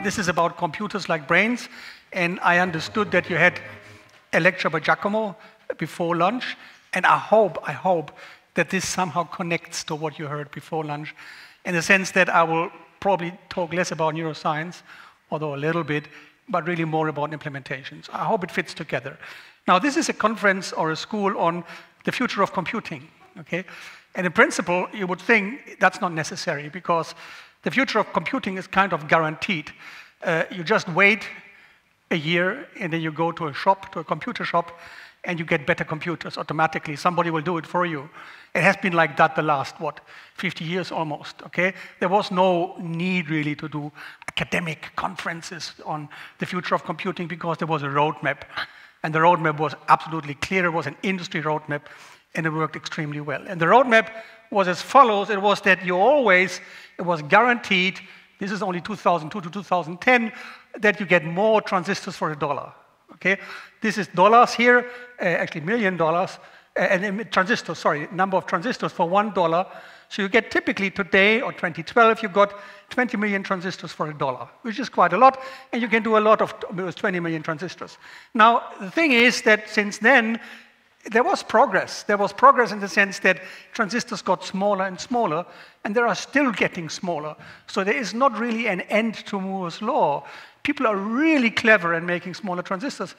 this is about computers like brains, and I understood that you had a lecture by Giacomo before lunch, and I hope that this somehow connects to what you heard before lunch, in the sense that I will probably talk less about neuroscience, although a little bit, but really more about implementations. I hope it fits together. Now, this is a conference or a school on the future of computing, okay? And in principle, you would think that's not necessary, because the future of computing is kind of guaranteed. You just wait a year, and then you go to a shop, to a computer shop, and you get better computers automatically. Somebody will do it for you. It has been like that the last, what, 50 years almost, okay? There was no need really to do academic conferences on the future of computing, because there was a roadmap. And the roadmap was absolutely clear. It was an industry roadmap, and it worked extremely well. And the roadmap was as follows. It was that it was guaranteed, this is only 2002 to 2010, that you get more transistors for $1. Okay? This is dollars here, actually $1 million, and transistors, sorry, number of transistors for $1. So you get typically today, or 2012, you got 20 million transistors for $1, which is quite a lot, and you can do a lot with 20 million transistors. Now, the thing is that since then, there was progress. There was progress in the sense that transistors got smaller and smaller, and they are still getting smaller. So there is not really an end to Moore's law. People are really clever in making smaller transistors,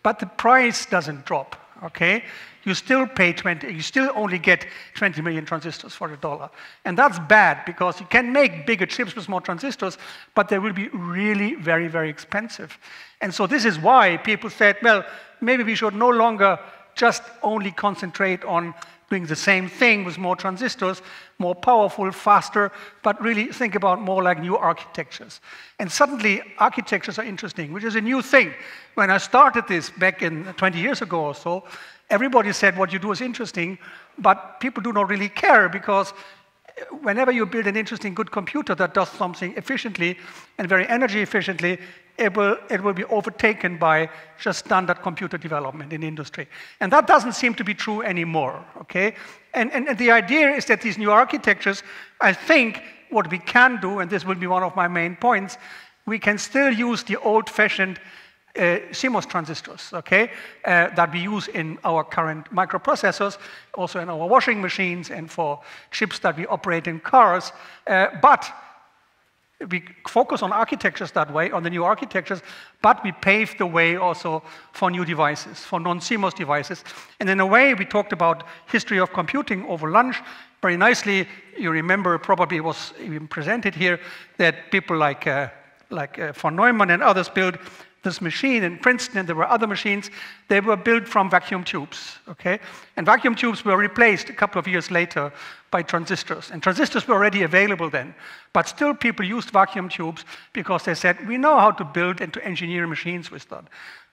but the price doesn't drop, okay? You still pay you still only get 20 million transistors for $1. And that's bad, because you can make bigger chips with more transistors, but they will be really very, very expensive. And so this is why people said, well, maybe we should no longer just only concentrate on doing the same thing with more transistors, more powerful, faster, but really think about more like new architectures. And suddenly, architectures are interesting, which is a new thing. When I started this back in 20 years ago or so, everybody said what you do is interesting, but people do not really care, because whenever you build an interesting, good computer that does something efficiently and very energy efficiently, it will be overtaken by just standard computer development in industry. And that doesn't seem to be true anymore, okay? And the idea is that these new architectures, I think what we can do, and this will be one of my main points, we can still use the old-fashioned CMOS transistors, okay, that we use in our current microprocessors, also in our washing machines and for chips that we operate in cars, but we focus on architectures that way, on the new architectures, but we pave the way also for new devices, for non-CMOS devices. And in a way, we talked about history of computing over lunch very nicely. You remember, probably it was even presented here, that people like von Neumann and others built this machine in Princeton, and there were other machines. They were built from vacuum tubes, okay? And vacuum tubes were replaced a couple of years later by transistors. And transistors were already available then. But still, people used vacuum tubes because they said, we know how to build and to engineer machines with that.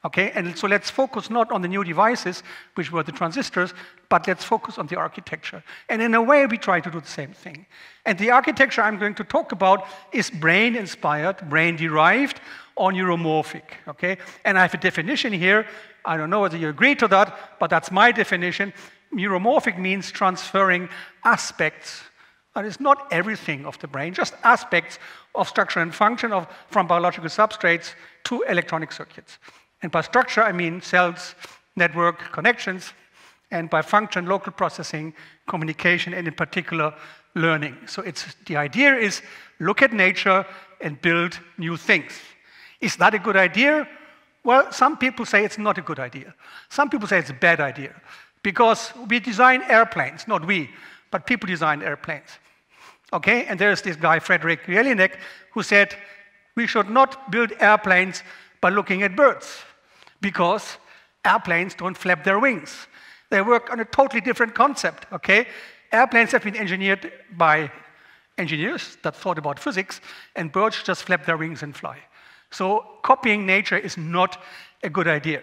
Okay, and so let's focus not on the new devices, which were the transistors, but let's focus on the architecture. And in a way, we try to do the same thing. And the architecture I'm going to talk about is brain-inspired, brain-derived, or neuromorphic, okay? And I have a definition here. I don't know whether you agree to that, but that's my definition. Neuromorphic means transferring aspects, and it's not everything of the brain, just aspects of structure and function from biological substrates to electronic circuits. And by structure, I mean cells, network connections, and by function, local processing, communication, and in particular, learning. So the idea is look at nature and build new things. Is that a good idea? Well, some people say it's not a good idea. Some people say it's a bad idea, because we design airplanes, not we, but people design airplanes. Okay, and there's this guy, Frederick Jelinek, who said we should not build airplanes by looking at birds, because airplanes don't flap their wings. They work on a totally different concept, okay? Airplanes have been engineered by engineers that thought about physics, and birds just flap their wings and fly. So copying nature is not a good idea.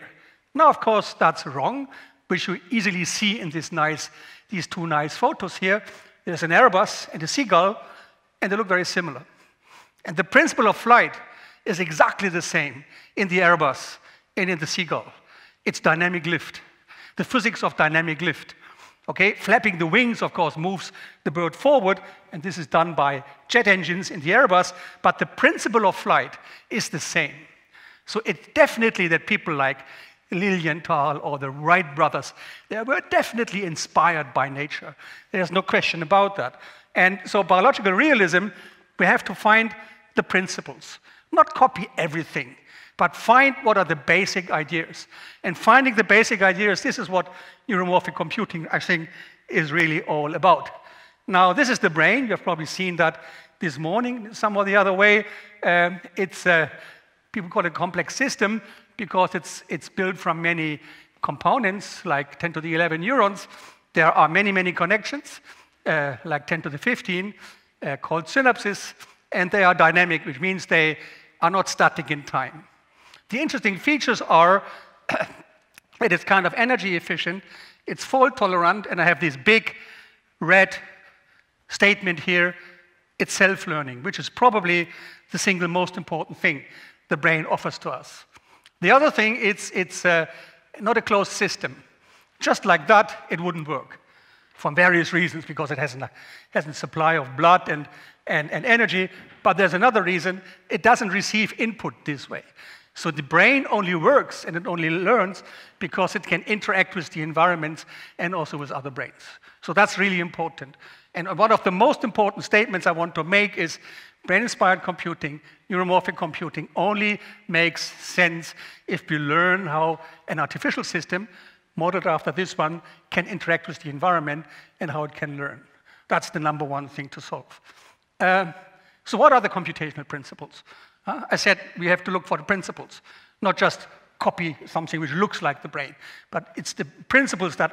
Now, of course, that's wrong, which you easily see in these two nice photos here. There's an Airbus and a seagull, and they look very similar. And the principle of flight is exactly the same in the Airbus and in the seagull. It's dynamic lift, the physics of dynamic lift. Okay, flapping the wings, of course, moves the bird forward, and this is done by jet engines in the Airbus, but the principle of flight is the same. So it's definitely that people like Lilienthal or the Wright brothers, they were definitely inspired by nature. There's no question about that. And so biological realism, we have to find the principles, not copy everything, but find what are the basic ideas. And finding the basic ideas, this is what neuromorphic computing, I think, is really all about. Now, this is the brain. You've probably seen that this morning, some or the other way. People call it a complex system because it's built from many components, like 10 to the 11 neurons. There are many, many connections, like 10 to the 15, called synapses, and they are dynamic, which means they are not static in time. The interesting features are that it's kind of energy efficient, it's fault tolerant, and I have this big red statement here, it's self-learning, which is probably the single most important thing the brain offers to us. The other thing, it's not a closed system. Just like that, it wouldn't work for various reasons, because it has a supply of blood and energy, but there's another reason, it doesn't receive input this way. So the brain only works and it only learns because it can interact with the environment and also with other brains. So that's really important. And one of the most important statements I want to make is brain-inspired computing, neuromorphic computing only makes sense if we learn how an artificial system, modeled after this one, can interact with the environment and how it can learn. That's the number one thing to solve. So what are the computational principles? I said we have to look for the principles, not just copy something which looks like the brain, but it's the principles that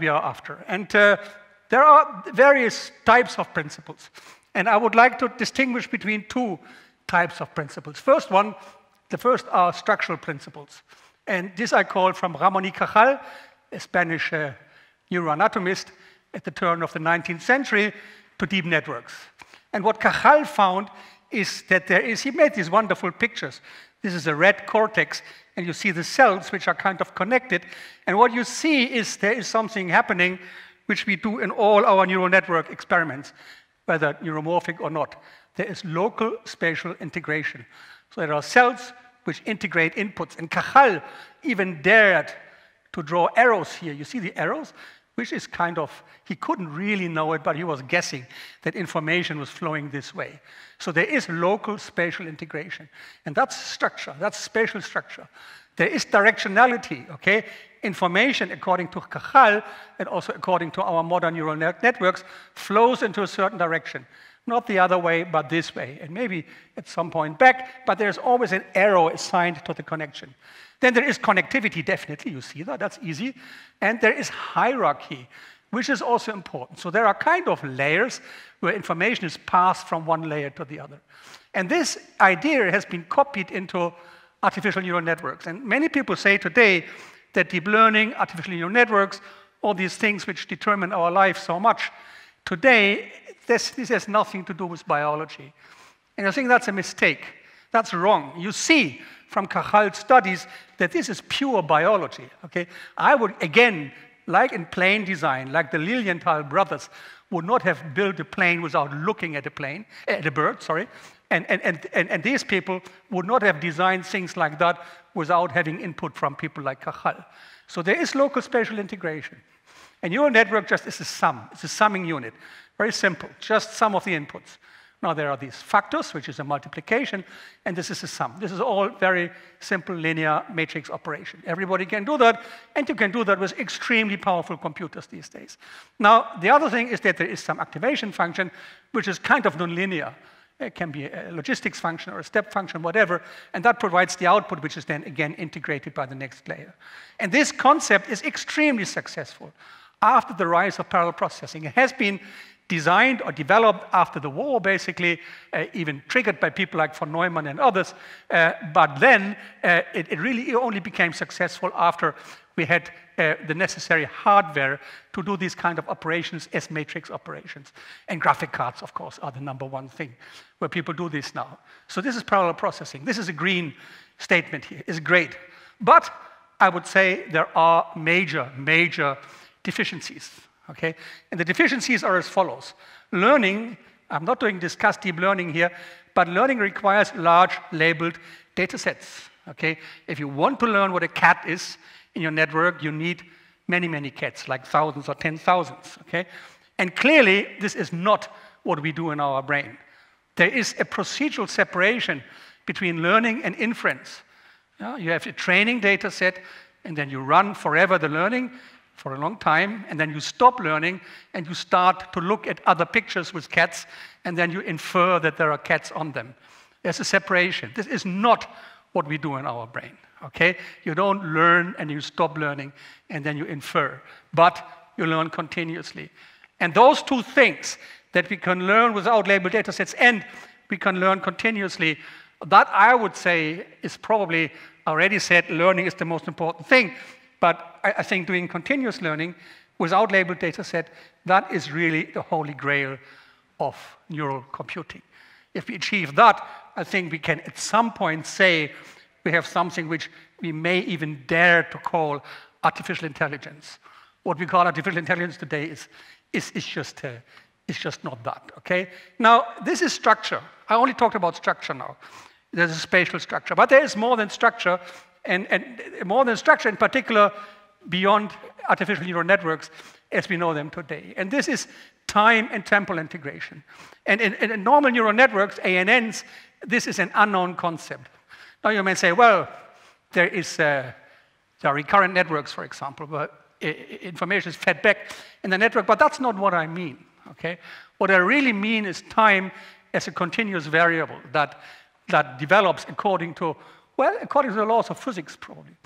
we are after. And there are various types of principles. And I would like to distinguish between two types of principles. The first are structural principles. And this I call from Ramon y Cajal, a Spanish neuroanatomist at the turn of the 19th century, to deep networks. And what Cajal found is that he made these wonderful pictures. This is a red cortex, and you see the cells which are kind of connected. And what you see is there is something happening which we do in all our neural network experiments, whether neuromorphic or not. There is local spatial integration. So there are cells which integrate inputs. And Cajal even dared to draw arrows here. You see the arrows? Which is kind of, he couldn't really know it, but he was guessing that information was flowing this way. So there is local spatial integration. And that's structure, that's spatial structure. There is directionality, okay? Information, according to Cajal, and also according to our modern neural networks, flows into a certain direction. Not the other way, but this way. And maybe at some point back, but there's always an arrow assigned to the connection. Then there is connectivity, definitely, you see that, that's easy. And there is hierarchy, which is also important. So there are kind of layers where information is passed from one layer to the other. And this idea has been copied into artificial neural networks. And many people say today that deep learning, artificial neural networks, all these things which determine our life so much, today, this has nothing to do with biology. And I think that's a mistake. That's wrong. You see from Cajal's studies that this is pure biology. Okay? I would, again, like in plane design, like the Lilienthal brothers would not have built a plane without looking at a bird, sorry. And these people would not have designed things like that without having input from people like Cajal. So there is local spatial integration. A neural network just is a sum. It's a summing unit. Very simple, just sum of the inputs. Now there are these factors, which is a multiplication, and this is a sum. This is all very simple linear matrix operation. Everybody can do that, and you can do that with extremely powerful computers these days. Now, the other thing is that there is some activation function, which is kind of nonlinear. It can be a logistics function or a step function, whatever, and that provides the output, which is then, again, integrated by the next layer. And this concept is extremely successful after the rise of parallel processing. It has been designed or developed after the war, basically, even triggered by people like von Neumann and others. But then it really only became successful after we had the necessary hardware to do these kind of operations as matrix operations. And graphic cards, of course, are the number one thing where people do this now. So this is parallel processing. This is a green statement here. It's great. But I would say there are major deficiencies, okay? And the deficiencies are as follows. Learning, I'm not doing discuss deep learning here, but learning requires large labeled data sets, okay? If you want to learn what a cat is in your network, you need many, many cats, like thousands or 10,000s, okay? And clearly, this is not what we do in our brain. There is a procedural separation between learning and inference. You have a training data set, and then you run forever the learning for a long time, and then you stop learning, and you start to look at other pictures with cats, and then you infer that there are cats on them. There's a separation. This is not what we do in our brain, okay? You don't learn and you stop learning, and then you infer, but you learn continuously. And those two things, that we can learn without labeled data sets and we can learn continuously, that I would say is probably, I already said learning is the most important thing, but I think doing continuous learning without labeled data set, that is really the holy grail of neural computing. If we achieve that, I think we can at some point say we have something which we may even dare to call artificial intelligence. What we call artificial intelligence today is just not that, okay? Now, this is structure. I only talked about structure now. There's a spatial structure, but there is more than structure, and more than structure in particular beyond artificial neural networks as we know them today. And this is time and temporal integration. And in normal neural networks, ANNs, this is an unknown concept. Now you may say, well, there are recurrent networks, for example, where information is fed back in the network, but that's not what I mean, okay? What I really mean is time as a continuous variable that develops according to the laws of physics, probably.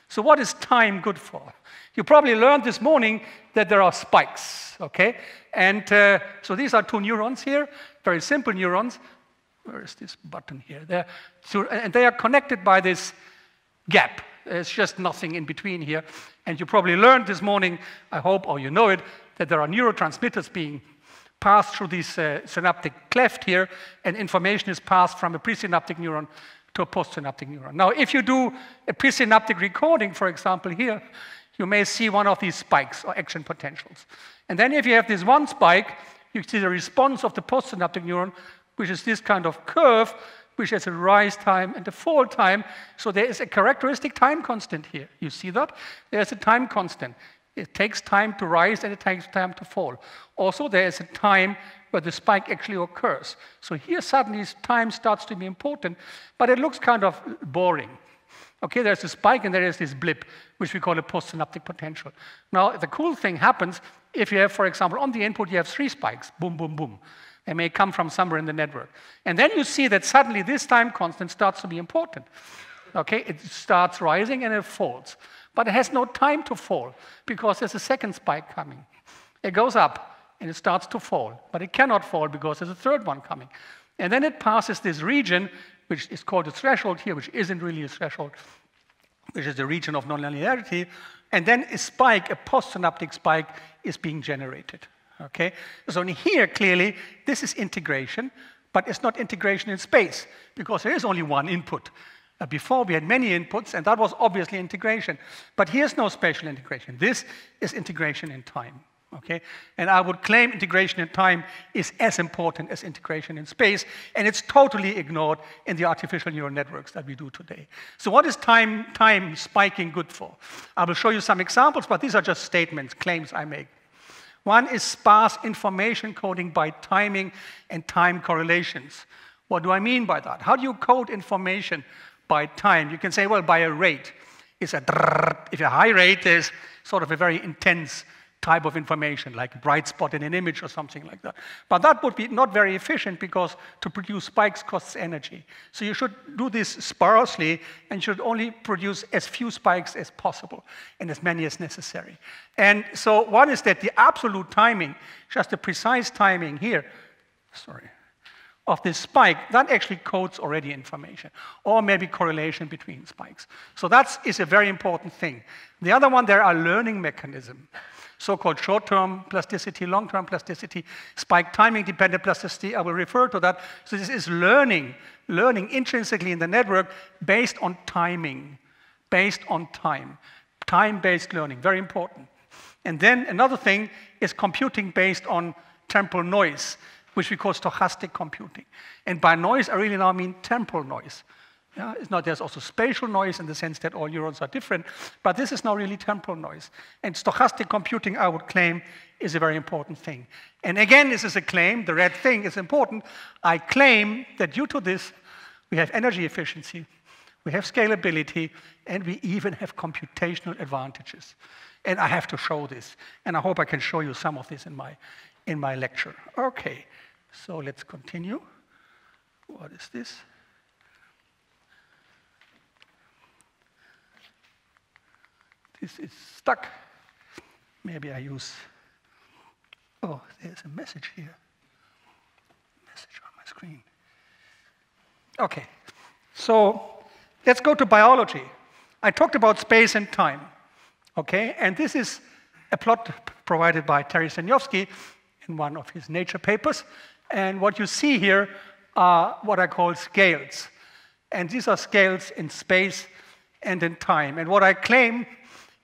So what is time good for? You probably learned this morning that there are spikes, okay? And so these are two neurons here, very simple neurons. Where is this button here? And they are connected by this gap. There's just nothing in between here. And you probably learned this morning, I hope, or you know it, that there are neurotransmitters being passed through this synaptic cleft here, and information is passed from a presynaptic neuron to a postsynaptic neuron. Now, if you do a presynaptic recording, for example, here, you may see one of these spikes or action potentials. And then if you have this one spike, you see the response of the postsynaptic neuron, which is this kind of curve, which has a rise time and a fall time. So there is a characteristic time constant here. You see that? There's a time constant. It takes time to rise and it takes time to fall. Also, there is a time where the spike actually occurs. So here suddenly time starts to be important, but it looks kind of boring. Okay, there's a spike and there is this blip, which we call a postsynaptic potential. Now, the cool thing happens if you have, for example, on the input you have 3 spikes, boom, boom, boom. They may come from somewhere in the network. And then you see that suddenly this time constant starts to be important. Okay, it starts rising and it falls. But it has no time to fall because there's a second spike coming. It goes up and it starts to fall, but it cannot fall because there's a third one coming. And then it passes this region, which is called a threshold here, which isn't really a threshold, which is the region of nonlinearity. And then a spike, a postsynaptic spike, is being generated. Okay? So here, clearly, this is integration, but it's not integration in space, because there is only one input. Before, we had many inputs, and that was obviously integration. But here's no spatial integration. This is integration in time. Okay? And I would claim integration in time is as important as integration in space, and it's totally ignored in the artificial neural networks that we do today. So what is time spiking good for? I will show you some examples, but these are just statements, claims I make. One is sparse information coding by timing and time correlations. What do I mean by that? How do you code information by time? You can say, well, by a rate. If a high rate is sort of a very intense type of information, like a bright spot in an image or something like that. But that would be not very efficient because to produce spikes costs energy. So you should do this sparsely and should only produce as few spikes as possible and as many as necessary. And so one is that the absolute timing, just the precise timing here, of this spike, that actually codes already information, or maybe correlation between spikes. So that is a very important thing. The other one, there are learning mechanisms, so-called short-term plasticity, long-term plasticity, spike timing-dependent plasticity. I will refer to that. So this is learning intrinsically in the network based on timing, based on time. Time-based learning, very important. And then another thing is computing based on temporal noise, which we call stochastic computing. And by noise, I really now mean temporal noise. Yeah, it's not, there's also spatial noise in the sense that all neurons are different, but this is now really temporal noise. And stochastic computing, I would claim, is a very important thing. And again, this is a claim, the red thing is important. I claim that due to this, we have energy efficiency, we have scalability, and we even have computational advantages. And I have to show this. And I hope I can show you some of this in my lecture. Okay, so let's continue. What is this? This is stuck. Maybe I use, oh, there's a message here. Message on my screen. Okay, so let's go to biology. I talked about space and time, okay? And this is a plot provided by Terry Sanyovsky in one of his Nature papers. And what you see here are what I call scales. And these are scales in space and in time. And what I claim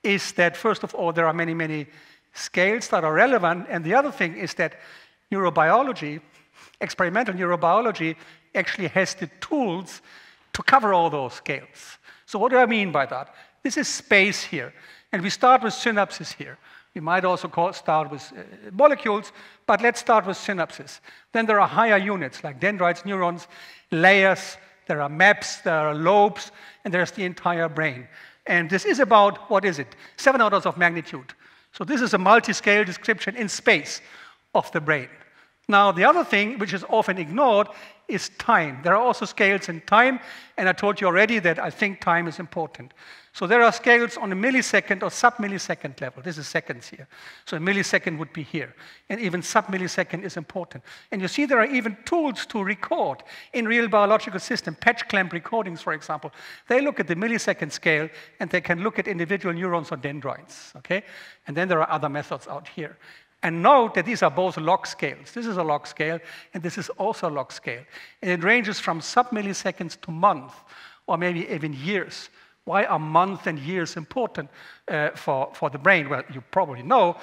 is that, first of all, there are many, many scales that are relevant. And the other thing is that neurobiology, experimental neurobiology, actually has the tools to cover all those scales. So what do I mean by that? This is space here. And we start with synapses here. We might also start with molecules, but let's start with synapses. Then there are higher units, like dendrites, neurons, layers, there are maps, there are lobes, and there's the entire brain. And this is about, what is it? 7 orders of magnitude. So this is a multi-scale description in space of the brain. Now, the other thing, which is often ignored, is time. There are also scales in time, and I told you already that I think time is important. So there are scales on a millisecond or sub-millisecond level. This is seconds here. So a millisecond would be here. And even sub-millisecond is important. And you see there are even tools to record in real biological systems. Patch clamp recordings, for example. They look at the millisecond scale, and they can look at individual neurons or dendrites. Okay? And then there are other methods out here. And note that these are both log scales. This is a log scale, and this is also a log scale. And it ranges from sub-milliseconds to months, or maybe even years. Why are months and years important for the brain? Well, you probably know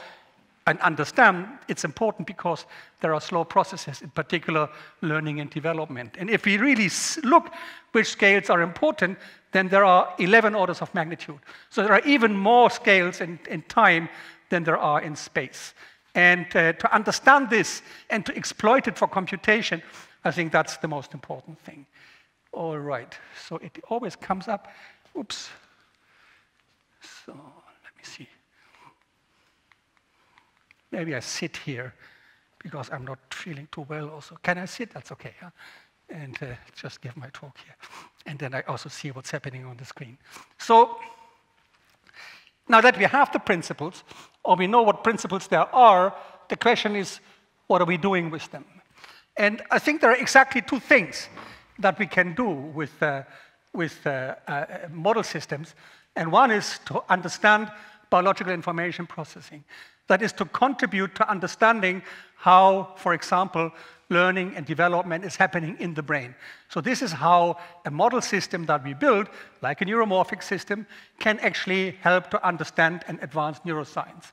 and understand it's important because there are slow processes, in particular learning and development. And if we really look which scales are important, then there are 11 orders of magnitude. So there are even more scales in time than there are in space. And to understand this and to exploit it for computation, I think that's the most important thing. All right, so it always comes up. Oops. So let me see. Maybe I sit here because I'm not feeling too well also. Can I sit? That's okay. Huh? And just give my talk here. And then I also see what's happening on the screen. So now that we have the principles, or we know what principles there are, the question is, what are we doing with them? And I think there are exactly two things that we can do with model systems. And one is to understand biological information processing. That is to contribute to understanding how, for example, learning and development is happening in the brain. So this is how a model system that we build, like a neuromorphic system, can actually help to understand and advance neuroscience.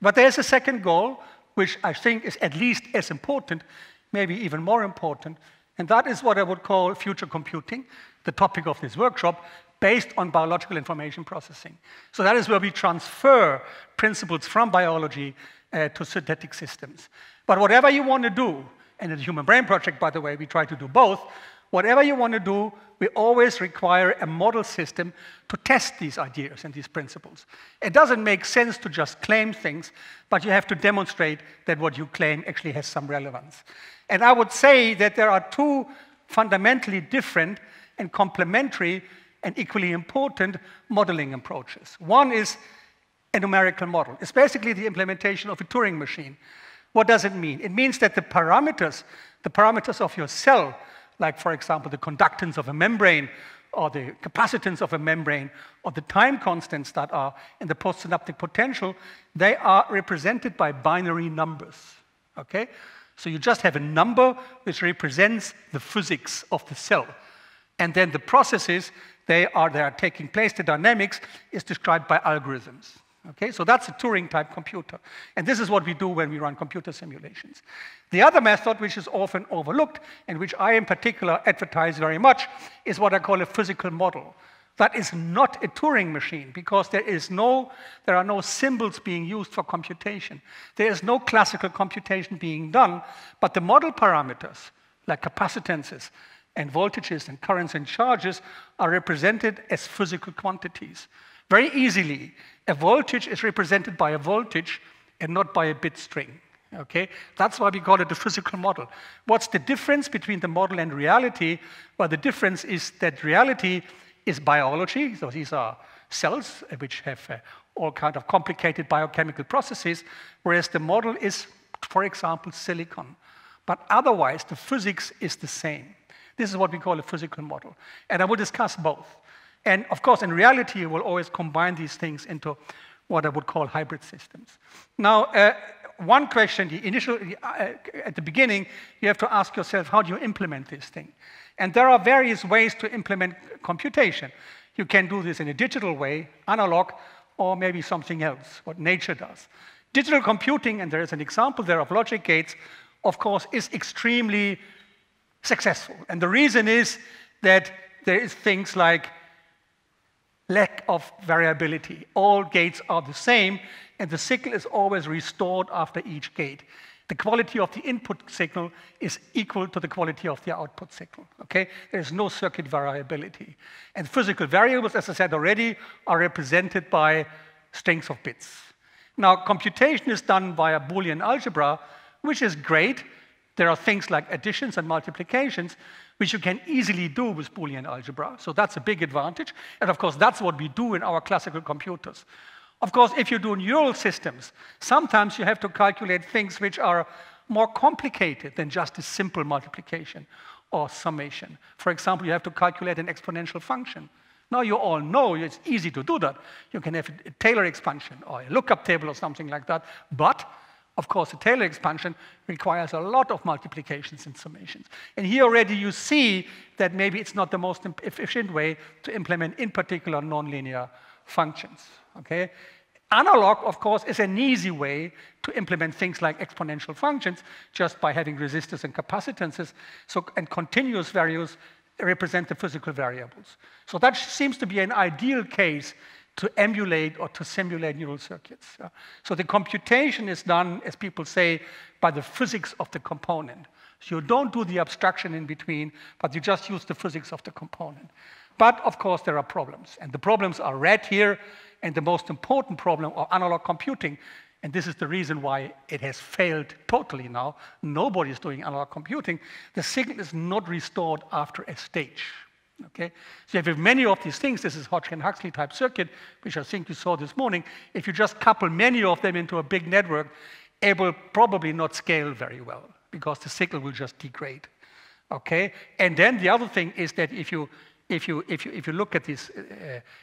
But there's a second goal, which I think is at least as important, maybe even more important, and that is what I would call future computing, the topic of this workshop, based on biological information processing. So that is where we transfer principles from biology to synthetic systems. But whatever you want to do, and in the Human Brain Project, by the way, we try to do both, whatever you want to do, we always require a model system to test these ideas and these principles. It doesn't make sense to just claim things, but you have to demonstrate that what you claim actually has some relevance. And I would say that there are two fundamentally different and complementary and equally important modeling approaches. One is a numerical model. It's basically the implementation of a Turing machine. What does it mean? It means that the parameters of your cell, like, for example, the conductance of a membrane, or the capacitance of a membrane, or the time constants that are in the postsynaptic potential, they are represented by binary numbers, okay? So you just have a number which represents the physics of the cell. And then the processes, they are taking place, the dynamics is described by algorithms, Okay, so that's a Turing-type computer. And this is what we do when we run computer simulations. The other method, which is often overlooked, and which I in particular advertise very much, is what I call a physical model. That is not a Turing machine, because there are no symbols being used for computation. There is no classical computation being done, but the model parameters, like capacitances and voltages and currents and charges, are represented as physical quantities. Very easily, a voltage is represented by a voltage and not by a bit string. Okay? That's why we call it a physical model. What's the difference between the model and reality? Well, the difference is that reality is biology. So these are cells which have all kind of complicated biochemical processes, whereas the model is, for example, silicon. But otherwise, the physics is the same. This is what we call a physical model. And I will discuss both. And of course, in reality, you will always combine these things into what I would call hybrid systems. Now, one question, at the beginning, you have to ask yourself, how do you implement this thing? And there are various ways to implement computation. You can do this in a digital way, analog, or maybe something else, what nature does. Digital computing, and there is an example there of logic gates, of course, is extremely successful. And the reason is that there is things like lack of variability. All gates are the same, and the signal is always restored after each gate. The quality of the input signal is equal to the quality of the output signal. Okay? There's no circuit variability. And physical variables, as I said already, are represented by strings of bits. Now, computation is done via Boolean algebra, which is great. There are things like additions and multiplications, which you can easily do with Boolean algebra. So that's a big advantage. And of course, that's what we do in our classical computers. Of course, if you do neural systems, sometimes you have to calculate things which are more complicated than just a simple multiplication or summation. For example, you have to calculate an exponential function. Now you all know it's easy to do that. You can have a Taylor expansion or a lookup table or something like that. But of course, a Taylor expansion requires a lot of multiplications and summations. And here already you see that maybe it's not the most efficient way to implement, in particular, nonlinear functions. Okay? Analog, of course, is an easy way to implement things like exponential functions just by having resistors and capacitances. And continuous values represent the physical variables. So that seems to be an ideal case to emulate or to simulate neural circuits. So the computation is done, as people say, by the physics of the component. So you don't do the abstraction in between, but you just use the physics of the component. But of course, there are problems. And the problems are read here. And the most important problem of analog computing, and this is the reason why it has failed totally now, nobody is doing analog computing, the signal is not restored after a stage. Okay? So if you have many of these things, this is Hodgkin-Huxley type circuit, which I think you saw this morning. If you just couple many of them into a big network, it will probably not scale very well because the signal will just degrade. Okay? And then the other thing is that if you look at these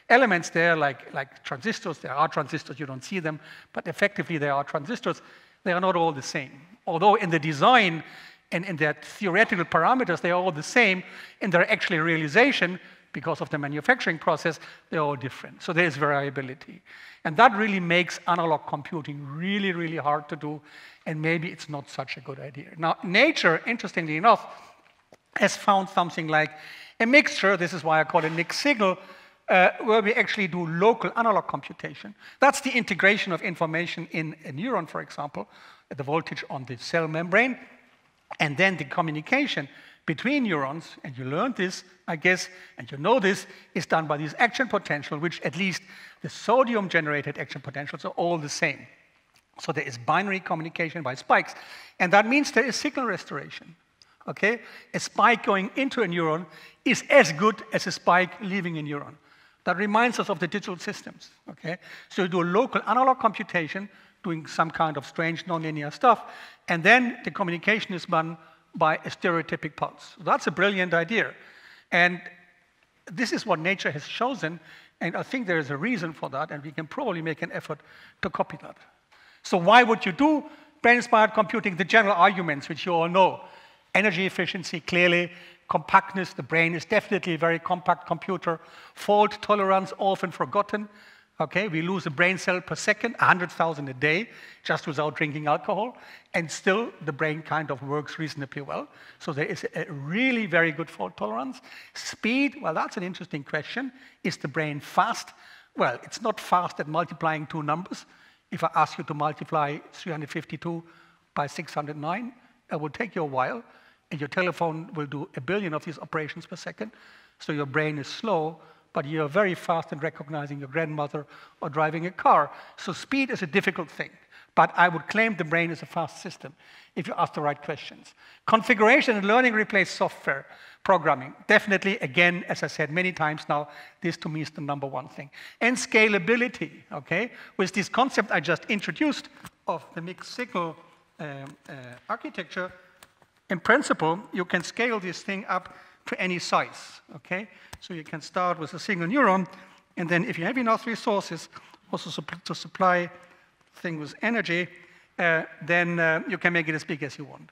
elements there, like transistors, there are transistors, you don't see them, but effectively they are transistors, they are not all the same. Although in the design and in their theoretical parameters, they are all the same, in their actual realization, because of the manufacturing process, they're all different. So there is variability. And that really makes analog computing really, really hard to do, and maybe it's not such a good idea. Now, nature, interestingly enough, has found something like a mixture, this is why I call it mixed signal, where we actually do local analog computation. That's the integration of information in a neuron, for example, at the voltage on the cell membrane, and then the communication between neurons, and you learned this, I guess, and you know this, is done by these action potential, which at least the sodium-generated action potentials are all the same. So there is binary communication by spikes, and that means there is signal restoration. Okay? A spike going into a neuron is as good as a spike leaving a neuron. That reminds us of the digital systems. Okay? So you do a local analog computation, doing some kind of strange nonlinear stuff, and then the communication is done by a stereotypic pulse. So that's a brilliant idea. And this is what nature has chosen, and I think there is a reason for that, and we can probably make an effort to copy that. So why would you do brain-inspired computing? The general arguments, which you all know. Energy efficiency, clearly. Compactness, the brain is definitely a very compact computer. Fault tolerance, often forgotten. Okay, we lose a brain cell per second, 100,000 a day, just without drinking alcohol, and still the brain kind of works reasonably well. So there is a really very good fault tolerance. Speed, well, that's an interesting question. Is the brain fast? Well, it's not fast at multiplying two numbers. If I ask you to multiply 352 by 609, it will take you a while, and your telephone will do 1 billion of these operations per second. So your brain is slow, but you're very fast in recognizing your grandmother or driving a car. So speed is a difficult thing. But I would claim the brain is a fast system if you ask the right questions. Configuration and learning replace software programming. Definitely, again, as I said many times now, this to me is the #1 thing. And scalability, okay? With this concept I just introduced of the mixed signal architecture, in principle, you can scale this thing up to any size, okay? So you can start with a single neuron, and then if you have enough resources also to supply thing with energy, then you can make it as big as you want.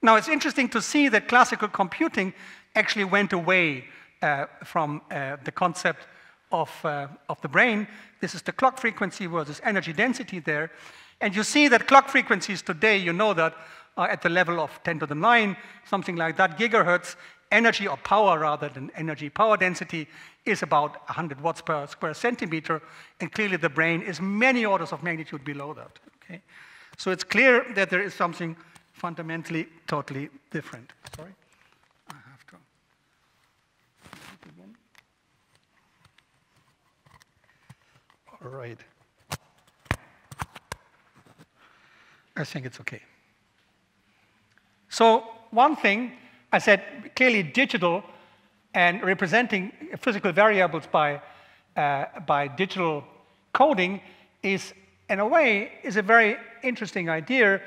Now, it's interesting to see that classical computing actually went away from the concept of the brain. This is the clock frequency versus energy density there. And you see that clock frequencies today, you know that, are at the level of 10 to the 9, something like that, gigahertz. Energy, or power rather than energy, power density is about 100 watts per square centimeter, and clearly the brain is many orders of magnitude below that. Okay? So it's clear that there is something fundamentally totally different. Sorry, I have to. All right. I think it's okay. So one thing, I said clearly digital and representing physical variables by digital coding is, in a way, is a very interesting idea.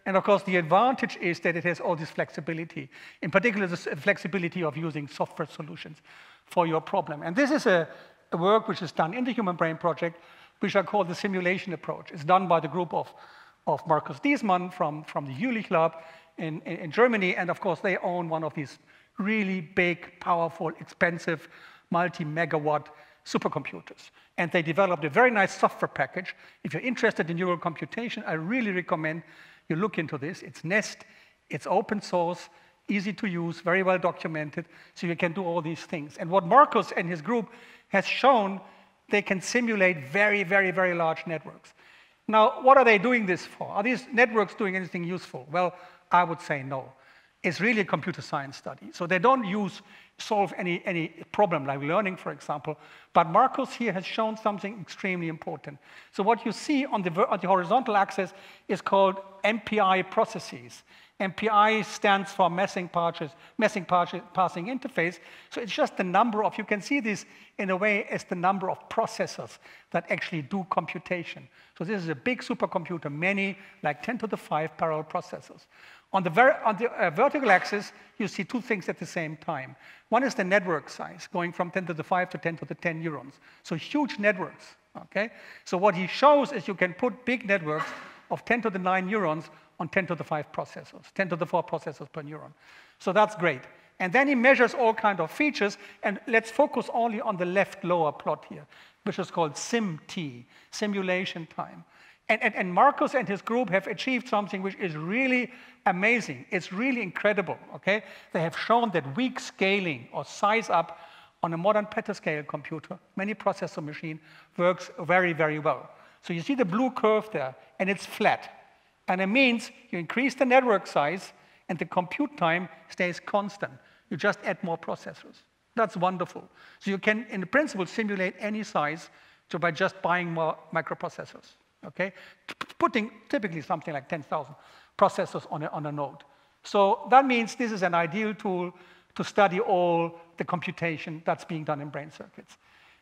And of course, the advantage is that it has all this flexibility, in particular, the flexibility of using software solutions for your problem. And this is a work which is done in the Human Brain Project, which I call the simulation approach. It's done by the group of Markus Diesmann from the Jülich Lab in Germany, and of course they own one of these really big, powerful, expensive, multi-megawatt supercomputers. And they developed a very nice software package. If you're interested in neural computation, I really recommend you look into this. It's Nest, it's open source, easy to use, very well documented, so you can do all these things. And what Markus and his group has shown, they can simulate very, very, very large networks. Now, what are they doing this for? Are these networks doing anything useful? Well, I would say no. It's really a computer science study. So they don't solve any problem like learning, for example. But Markus here has shown something extremely important. So what you see on the horizontal axis is called MPI processes. MPI stands for message passing interface. So it's just the number of, you can see this in a way as the number of processors that actually do computation. So this is a big supercomputer, many, like 10 to the 5 parallel processors. On the vertical axis, you see two things at the same time. One is the network size, going from 10 to the 5 to 10 to the 10 neurons. So huge networks, okay? So what he shows is you can put big networks of 10 to the 9 neurons on 10 to the 5 processors, 10 to the 4 processors per neuron. So that's great. And then he measures all kinds of features, and let's focus only on the left lower plot here, which is called SIM-T, simulation time. And Markus and his group have achieved something which is really amazing. It's really incredible, okay? They have shown that weak scaling or size up on a modern petascale computer, many processor machine, works very, very well. So you see the blue curve there, and it's flat. And it means you increase the network size, and the compute time stays constant. You just add more processors. That's wonderful. So you can, in principle, simulate any size by just buying more microprocessors. Okay, putting typically something like 10,000 processors on a node. So that means this is an ideal tool to study all the computation that's being done in brain circuits.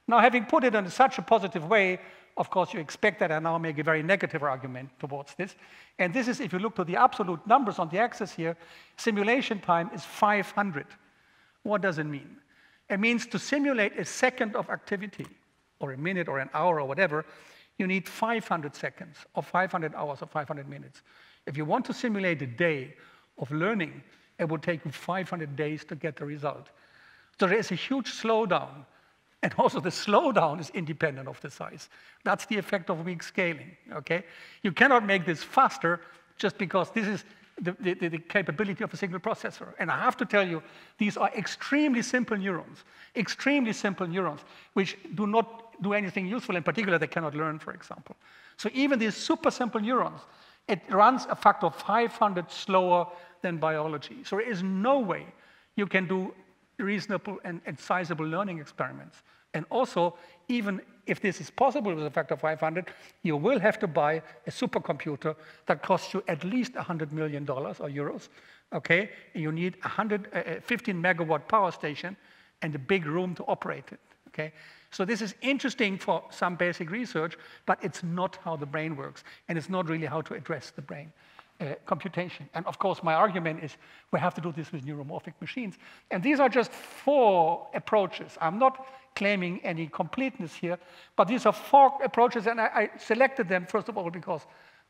Now, having put it in such a positive way, of course, you expect that I now make a very negative argument towards this. And this is, if you look to the absolute numbers on the axis here, simulation time is 500. What does it mean? It means to simulate a second of activity, or a minute, or an hour, or whatever, you need 500 seconds, or 500 hours, or 500 minutes. If you want to simulate a day of learning, it will take you 500 days to get the result. So there is a huge slowdown And also the slowdown is independent of the size. That's the effect of weak scaling, okay? You cannot make this faster just because this is the capability of a single processor. And I have to tell you, these are extremely simple neurons, which do not do anything useful. In particular, they cannot learn, for example. So even these super simple neurons, it runs a factor of 500 slower than biology. So there is no way you can do reasonable and sizable learning experiments. And also, even if this is possible with a factor of 500, you will have to buy a supercomputer that costs you at least $100 million or euros, okay? And you need a 15 megawatt power station and a big room to operate it, okay? So this is interesting for some basic research, but it's not how the brain works, and it's not really how to address the brain. Computation. And of course, my argument is we have to do this with neuromorphic machines. And these are just 4 approaches. I'm not claiming any completeness here, but these are 4 approaches, and I selected them, first of all, because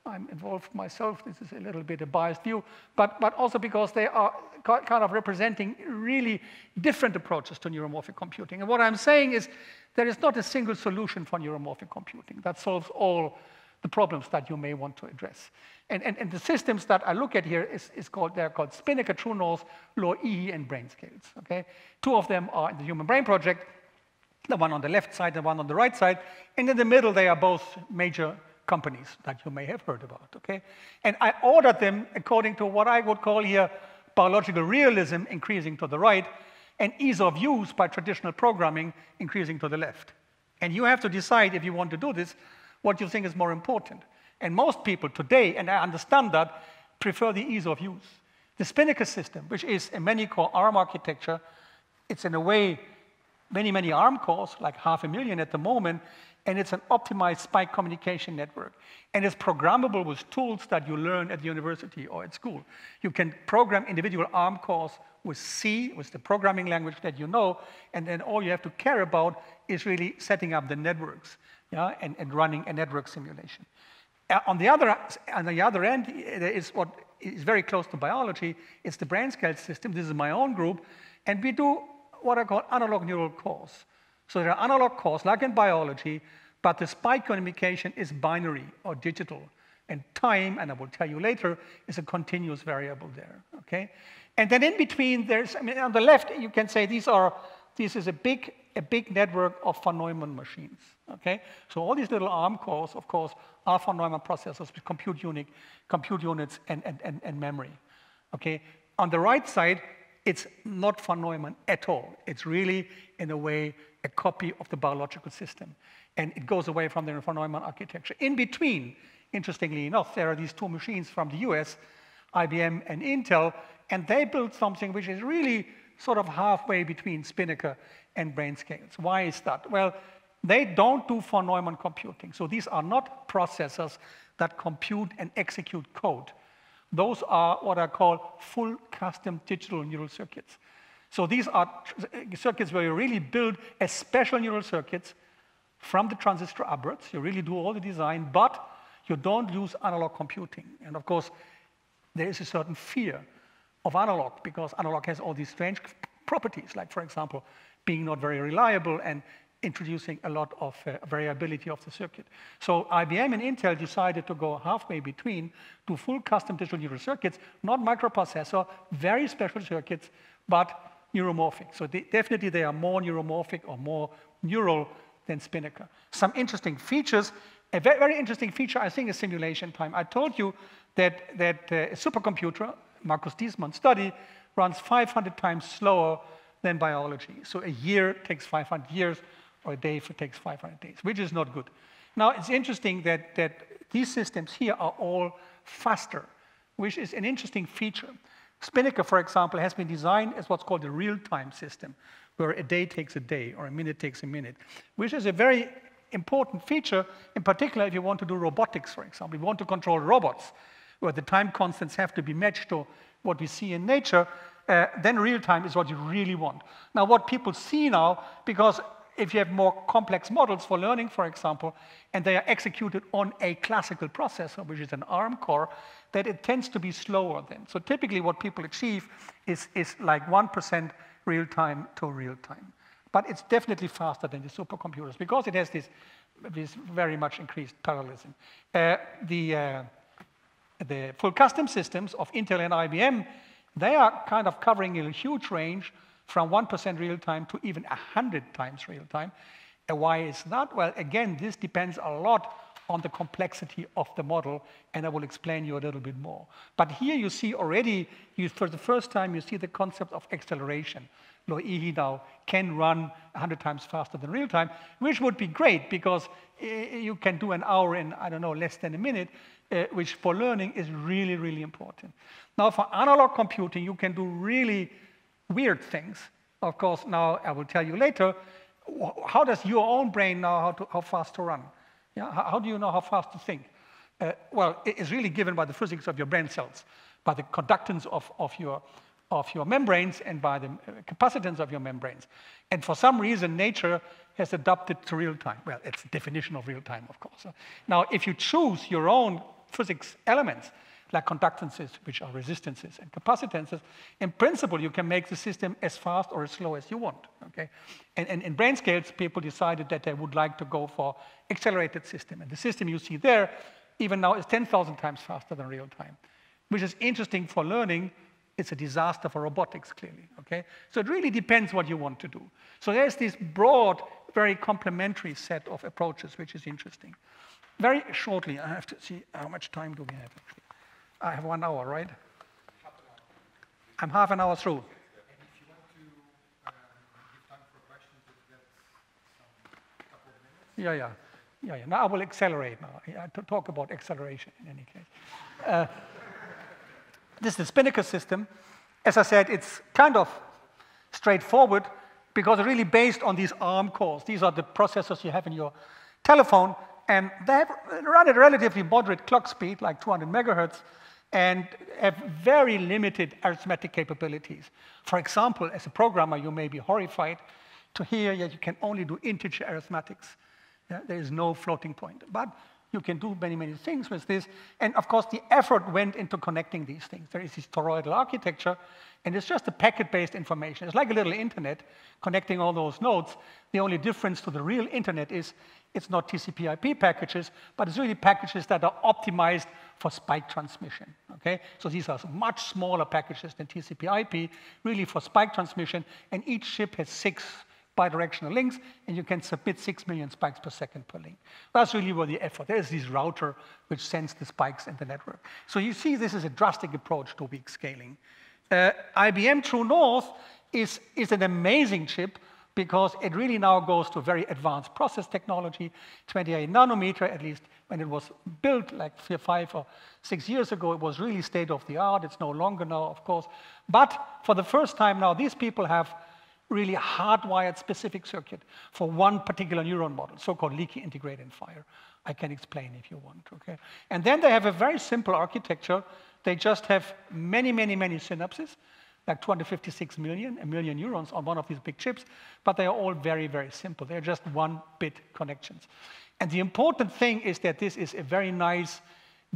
I'm involved myself. This is a little bit a biased view, but also because they are kind of representing really different approaches to neuromorphic computing. And what I'm saying is there is not a single solution for neuromorphic computing that solves all the problems that you may want to address. And the systems that I look at here they're called Spinnaker, True North, Low-E, and brain scales, okay? 2 of them are in the Human Brain Project, the one on the left side, the one on the right side, and in the middle they are both major companies that you may have heard about, okay? And I ordered them according to what I would call here biological realism, increasing to the right, and ease of use by traditional programming, increasing to the left. And you have to decide, if you want to do this, what you think is more important. And most people today, and I understand that, prefer the ease of use. The Spinnaker system, which is a many-core ARM architecture, it's in a way many ARM cores, like 500,000 at the moment, and it's an optimized spike communication network. And it's programmable with tools that you learn at the university or at school. You can program individual ARM cores with C, with the programming language that you know, and then all you have to care about is really setting up the networks, yeah, and running a network simulation. On the other end, there is what is very close to biology. It's the brain scale system. This is my own group. And we do what I call analog neural cores. So there are analog cores, like in biology, but the spike communication is binary or digital. And time, and I will tell you later, is a continuous variable there, okay? And then in between, on the left, you can say this is a big network of von Neumann machines, okay? So all these little ARM cores, of course, are von Neumann processors with compute units and memory, okay? On the right side, it's not von Neumann at all. It's really, in a way, a copy of the biological system. And it goes away from the von Neumann architecture. In between, interestingly enough, there are these 2 machines from the US, IBM and Intel, and they built something which is really sort of halfway between Spinnaker and brain scales. Why is that? Well, they don't do von Neumann computing. So these are not processors that compute and execute code. Those are what I call full custom digital neural circuits. So these are circuits where you really build a special neural circuits from the transistor upwards. You really do all the design, but you don't use analog computing. And of course, there is a certain fear of analog because analog has all these strange properties, like, for example, being not very reliable and introducing a lot of variability of the circuit. So IBM and Intel decided to go halfway between, do full custom digital neural circuits, not microprocessor, very special circuits, but neuromorphic. So definitely they are more neuromorphic or more neural than Spinnaker. Some interesting features. A very interesting feature, I think, is simulation time. I told you that a supercomputer, Markus Diesmann's study, runs 500 times slower than biology. So a year takes 500 years, or a day takes 500 days, which is not good. Now, it's interesting that these systems here are all faster, which is an interesting feature. Spinnaker, for example, has been designed as what's called a real-time system, where a day takes a day, or a minute takes a minute, which is a very important feature, in particular if you want to do robotics, for example. If you want to control robots, where the time constants have to be matched to what we see in nature, then real-time is what you really want. Now, what people see now, because if you have more complex models for learning, for example, and they are executed on a classical processor, which is an ARM core, that it tends to be slower then. So typically what people achieve is like 1% real-time to real-time. But it's definitely faster than the supercomputers because it has this very much increased parallelism. The full custom systems of Intel and IBM, they are kind of covering a huge range from 1% real time to even 100 times real time. And why is that? Well, again, this depends a lot on the complexity of the model, and I will explain you a little bit more. But here you see already, for the first time, you see the concept of acceleration. Loihi now can run 100 times faster than real time, which would be great because you can do an hour in, I don't know, less than a minute, which for learning is really, really important. Now, for analog computing, you can do really weird things. Of course, now I will tell you later, how does your own brain know how fast to run? Yeah, how do you know how fast to think? Well, it is really given by the physics of your brain cells, by the conductance of your membranes and by the capacitance of your membranes. And for some reason, nature has adapted to real time. Well, it's the definition of real time, of course. Now, if you choose your own physics elements, like conductances, which are resistances and capacitances, in principle, you can make the system as fast or as slow as you want, okay? And in brain scales, people decided that they would like to go for accelerated system. And the system you see there, even now, is 10,000 times faster than real time, which is interesting for learning. It's a disaster for robotics, clearly, okay? So it really depends what you want to do. So there's this broad, very complementary set of approaches, which is interesting. Very shortly, I have to see how much time do we have, actually. I have 1 hour, right? I'm half an hour through. And if you want to give time for questions, that's some couple of minutes. Yeah. Now I will accelerate now. To talk about acceleration in any case. This is the Spinnaker system. As I said, it's kind of straightforward because it's really based on these ARM cores. These are the processors you have in your telephone, and they run at relatively moderate clock speed, like 200 megahertz, and have very limited arithmetic capabilities. For example, as a programmer, you may be horrified to hear that you can only do integer arithmetics. Yeah, there is no floating point. But you can do many, many things with this. And of course, the effort went into connecting these things. There is this toroidal architecture, and it's just a packet-based information. It's like a little internet connecting all those nodes. The only difference to the real internet is it's not TCP/IP packages, but it's really packages that are optimized for spike transmission, okay? So these are much smaller packages than TCP/IP, really for spike transmission, and each chip has 6 bidirectional links, and you can submit 6 million spikes per second per link. That's really where the effort. There's this router which sends the spikes in the network. So you see this is a drastic approach to weak scaling. IBM True North is an amazing chip because it really now goes to very advanced process technology, 28 nanometer, at least when it was built like 5 or 6 years ago, it was really state of the art. It's no longer now, of course. But for the first time now, these people have really hardwired specific circuit for one particular neuron model, so-called leaky integrate and fire. I can explain if you want, okay? And then they have a very simple architecture. They just have many, many, many synapses, like 256 million, a million neurons on one of these big chips, but they are all very, very simple. They're just 1-bit connections. And the important thing is that this is a very nice,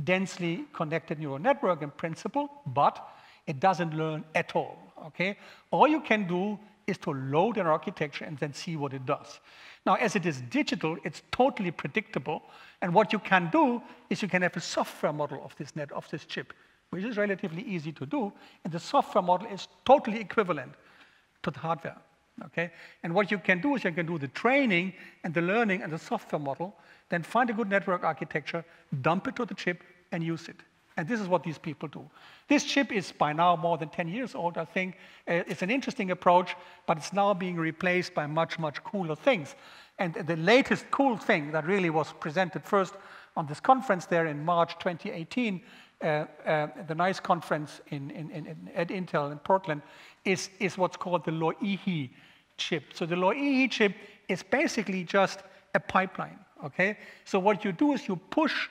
densely connected neural network in principle, but it doesn't learn at all, okay? All you can do is to load an architecture and then see what it does. Now, as it is digital, it's totally predictable, and what you can do is you can have a software model of this chip, which is relatively easy to do, and the software model is totally equivalent to the hardware, okay? And what you can do is you can do the training and the learning and the software model, then find a good network architecture, dump it to the chip, and use it. And this is what these people do. This chip is by now more than 10 years old, I think. It's an interesting approach, but it's now being replaced by much, much cooler things. And the latest cool thing that really was presented first on this conference there in March 2018, the NICE conference at Intel in Portland, is what's called the Loihi chip. So the Loihi chip is basically just a pipeline, okay? So what you do is you push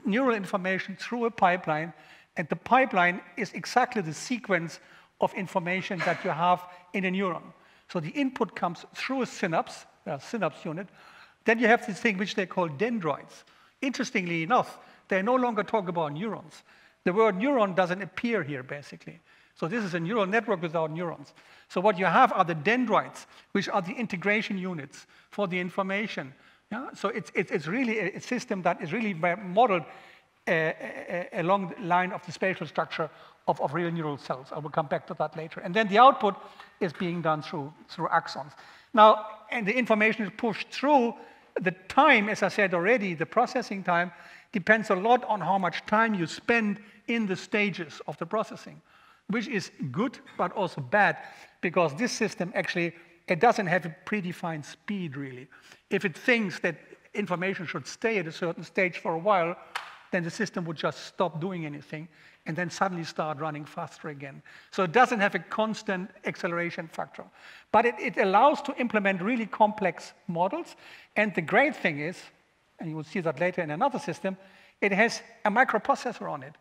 neural information through a pipeline, and the pipeline is exactly the sequence of information that you have in a neuron. So the input comes through a synapse unit. Then you have this thing which they call dendroids. Interestingly enough, they no longer talk about neurons. The word neuron doesn't appear here, basically. So this is a neural network without neurons. So what you have are the dendrites, which are the integration units for the information. Yeah? So it's really a system that is really modeled along the line of the spatial structure of real neural cells. I will come back to that later. And then the output is being done through axons. Now, and the information is pushed through. The time, as I said already, the processing time depends a lot on how much time you spend in the stages of the processing, which is good, but also bad, because this system actually, it doesn't have a predefined speed, really. If it thinks that information should stay at a certain stage for a while, then the system would just stop doing anything and then suddenly start running faster again. So it doesn't have a constant acceleration factor. But it allows to implement really complex models. And the great thing is, and you will see that later in another system, it has a microprocessor on it.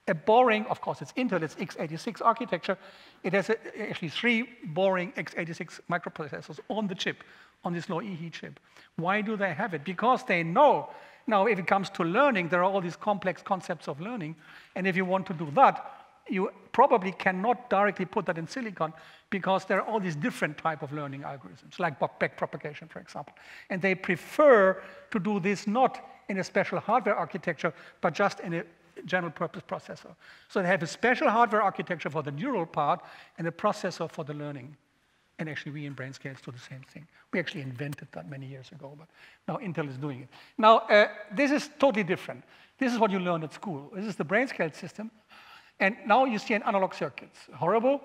A boring, of course, it's Intel, it's x86 architecture. It has actually 3 boring x86 microprocessors on the chip, on this low EE chip. Why do they have it? Because they know, now if it comes to learning, there are all these complex concepts of learning. And if you want to do that, you probably cannot directly put that in silicon because there are all these different type of learning algorithms, like backpropagation, for example. And they prefer to do this not in a special hardware architecture, but just in a general purpose processor. So they have a special hardware architecture for the neural part and a processor for the learning. And actually, we in Brainscales do the same thing. We actually invented that many years ago, but now Intel is doing it. Now, this is totally different. This is what you learned at school. This is the Brainscales system. And now you see an analog circuit. It's horrible.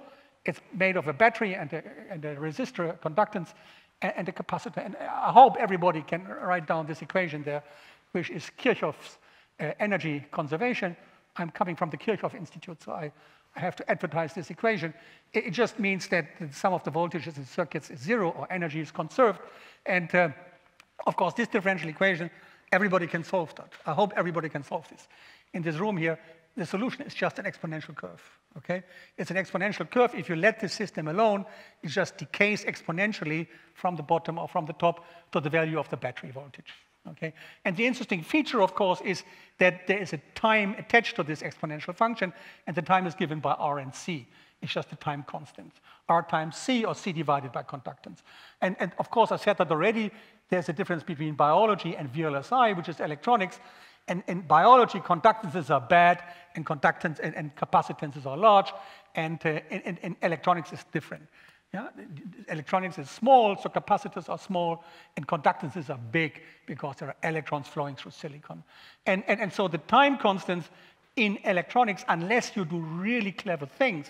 It's made of a battery and a resistor, a conductance, and a capacitor. And I hope everybody can write down this equation there, which is Kirchhoff's energy conservation. I'm coming from the Kirchhoff Institute, so I have to advertise this equation. It just means that the sum of the voltages in circuits is 0, or energy is conserved. And of course, this differential equation, everybody can solve that. I hope everybody can solve this. In this room here, the solution is just an exponential curve, okay? It's an exponential curve. If you let the system alone, it just decays exponentially from the bottom or from the top to the value of the battery voltage, okay? And the interesting feature, of course, is that there is a time attached to this exponential function, and the time is given by R and C. It's just a time constant. R times C, or C divided by conductance. And of course, I said that already, there's a difference between biology and VLSI, which is electronics. And in biology, conductances are bad, and conductance and capacitances are large, and in electronics is different. Yeah? Electronics is small, so capacitors are small, and conductances are big because there are electrons flowing through silicon. And so the time constants in electronics, unless you do really clever things,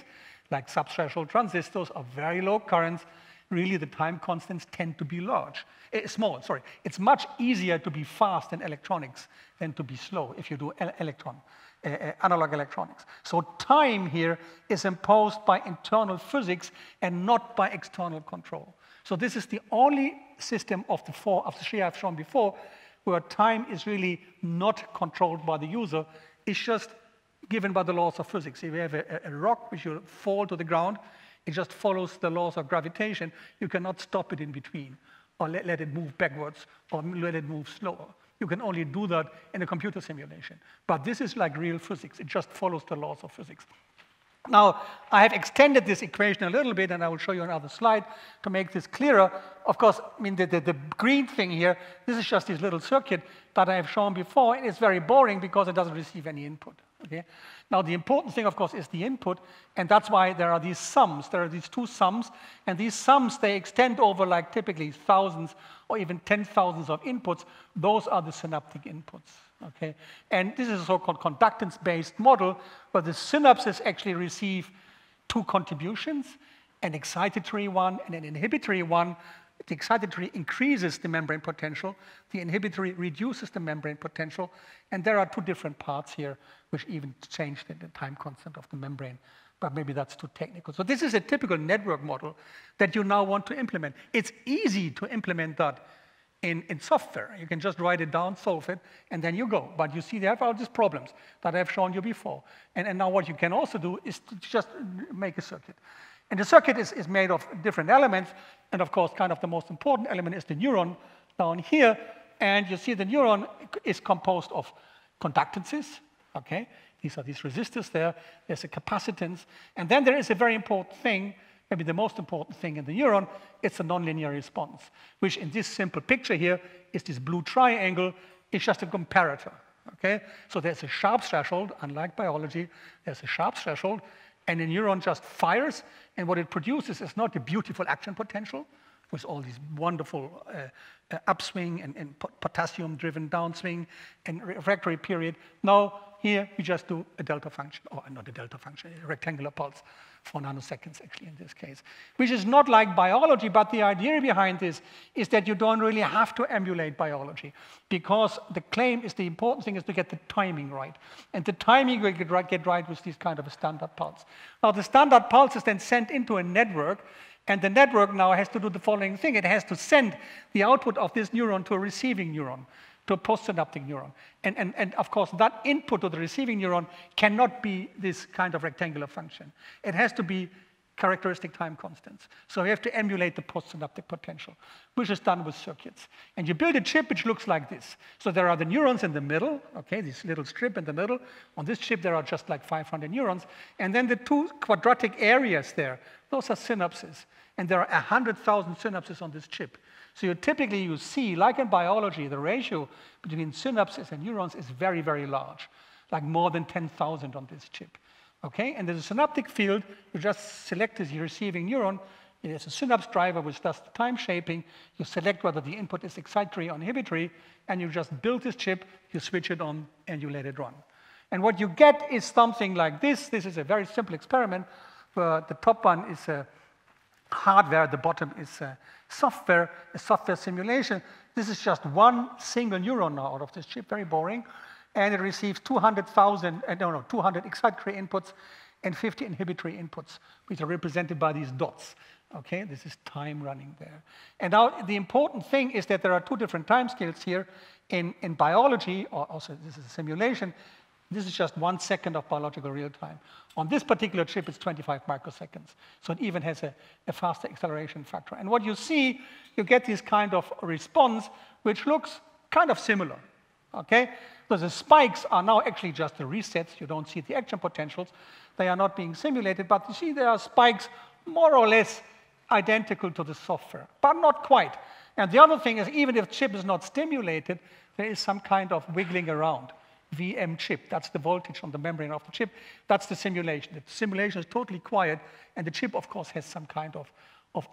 like subthreshold transistors or very low currents, really the time constants tend to be large. Small, sorry. It's much easier to be fast in electronics than to be slow if you do analog electronics. So time here is imposed by internal physics and not by external control. So this is the only system of the 3 I've shown before where time is really not controlled by the user. It's just given by the laws of physics. If you have a rock which will fall to the ground, it just follows the laws of gravitation. You cannot stop it in between, or let it move backwards, or let it move slower. You can only do that in a computer simulation. But this is like real physics. It just follows the laws of physics. Now, I have extended this equation a little bit, and I will show you another slide to make this clearer. Of course, I mean, the green thing here, this is just this little circuit that I have shown before, and it's very boring because it doesn't receive any input. Okay? Now, the important thing, of course, is the input, and that's why there are these sums. There are these 2 sums, and these sums, they extend over like typically thousands or even 10,000s of inputs. Those are the synaptic inputs. Okay? And this is a so-called conductance-based model where the synapses actually receive 2 contributions, an excitatory one and an inhibitory one. The excitatory increases the membrane potential. The inhibitory reduces the membrane potential. And there are 2 different parts here, which even change the time constant of the membrane. But maybe that's too technical. So this is a typical network model that you now want to implement. It's easy to implement that in software. You can just write it down, solve it, and then you go. But you see, they have all these problems that I've shown you before. And now what you can also do is to just make a circuit. And the circuit is made of different elements. And of course, kind of the most important element is the neuron down here. And you see the neuron is composed of conductances. Okay? These are these resistors there. There's a capacitance. And then there is a very important thing, maybe the most important thing in the neuron. It's a nonlinear response, which in this simple picture here is this blue triangle. It's just a comparator. Okay? So there's a sharp threshold, unlike biology. There's a sharp threshold, and the neuron just fires, and what it produces is not a beautiful action potential with all these wonderful upswing and potassium-driven downswing and refractory period. No, here we just do a delta function, or not a delta function, a rectangular pulse for nanoseconds, actually, in this case, which is not like biology, but the idea behind this is that you don't really have to emulate biology, because the claim is the important thing is to get the timing right. And the timing you get right with this kind of a standard pulse. Now, the standard pulse is then sent into a network, and the network now has to do the following thing. It has to send the output of this neuron to a receiving neuron, to a postsynaptic neuron. And of course, that input to the receiving neuron cannot be this kind of rectangular function. It has to be characteristic time constants. So we have to emulate the postsynaptic potential, which is done with circuits. And you build a chip which looks like this. So there are the neurons in the middle, okay, this little strip in the middle. On this chip, there are just like 500 neurons. And then the two quadratic areas there, those are synapses. And there are 100,000 synapses on this chip. So you see, like in biology, the ratio between synapses and neurons is very, very large, like more than 10,000 on this chip. Okay? And there's a synaptic field. You just select this receiving neuron. There's a synapse driver which does the time shaping. You select whether the input is excitatory or inhibitory, and you just build this chip, you switch it on, and you let it run. And what you get is something like this. This is a very simple experiment where the top one is hardware, the bottom is software, a software simulation. This is just one single neuron now out of this chip, very boring. And it receives 200 excitatory inputs and 50 inhibitory inputs, which are represented by these dots. Okay, this is time running there. And now the important thing is that there are two different time scales here. In biology, or also this is a simulation, this is just 1 second of biological real time. On this particular chip, it's 25 microseconds. So it even has a faster acceleration factor. And what you see, you get this kind of response, which looks kind of similar. Okay? So the spikes are now actually just the resets. You don't see the action potentials. They are not being simulated. But you see there are spikes more or less identical to the software, but not quite. And the other thing is, even if the chip is not stimulated, there is some kind of wiggling around. VM chip, that's the voltage on the membrane of the chip. That's the simulation. The simulation is totally quiet, and the chip, of course, has some kind of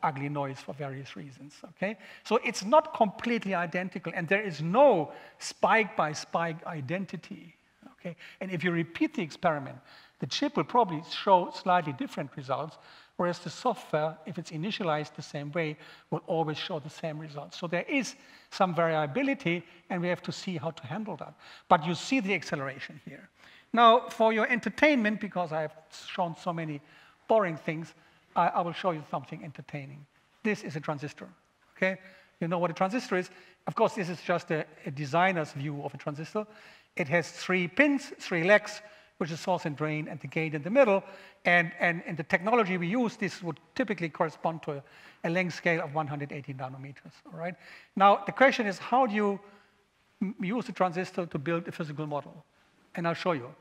ugly noise for various reasons, okay? So it's not completely identical, and there is no spike-by-spike identity, okay? And if you repeat the experiment, the chip will probably show slightly different results, whereas the software, if it's initialized the same way, will always show the same results. So there is some variability, and we have to see how to handle that. But you see the acceleration here. Now, for your entertainment, because I have shown so many boring things, I will show you something entertaining. This is a transistor, okay? You know what a transistor is? Of course, this is just a designer's view of a transistor. It has 3 pins, 3 legs, which is source and drain, and the gate in the middle. And in the technology we use, this would typically correspond to a length scale of 180 nanometers, all right? Now, the question is, how do you use a transistor to build a physical model? And I'll show you.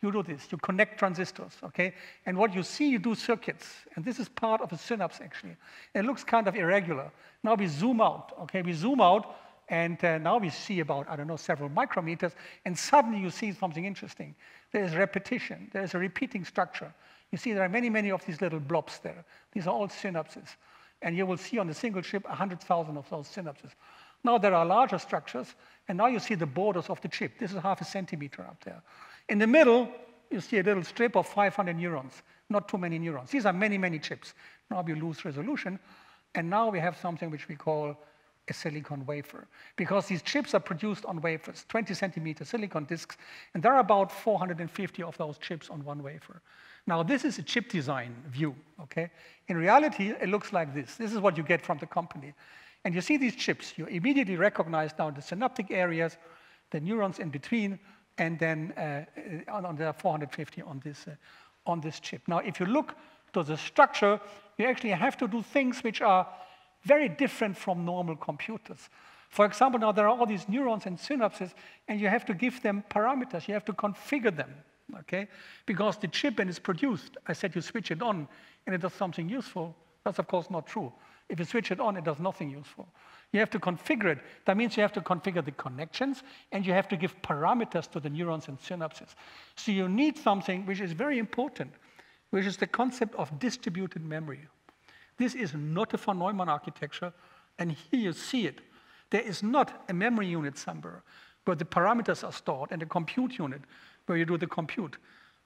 You do this. You connect transistors, okay? And what you see, you do circuits. And this is part of a synapse, actually. It looks kind of irregular. Now we zoom out, okay? We zoom out, and now we see about, I don't know, several micrometers, and suddenly you see something interesting. There is repetition. There is a repeating structure. You see there are many, many of these little blobs there. These are all synapses. And you will see on a single chip 100,000 of those synapses. Now there are larger structures, and now you see the borders of the chip. This is half a centimeter up there. In the middle, you see a little strip of 500 neurons, not too many neurons. These are many, many chips. Now we lose resolution, and now we have something which we call a silicon wafer, because these chips are produced on wafers, 20 centimeter silicon disks, and there are about 450 of those chips on one wafer. Now, this is a chip design view, okay? In reality, it looks like this. This is what you get from the company. And you see these chips. You immediately recognize now the synaptic areas, the neurons in between, and then there are 450 on this chip. Now, if you look to the structure, you actually have to do things which are very different from normal computers. For example, now there are all these neurons and synapses, and you have to give them parameters. You have to configure them, okay? Because the chip, when it's produced, I said you switch it on and it does something useful. That's, of course, not true. If you switch it on, it does nothing useful. You have to configure it. That means you have to configure the connections, and you have to give parameters to the neurons and synapses. So you need something which is very important, which is the concept of distributed memory. This is not a von Neumann architecture, and here you see it. There is not a memory unit somewhere where the parameters are stored, and a compute unit where you do the compute.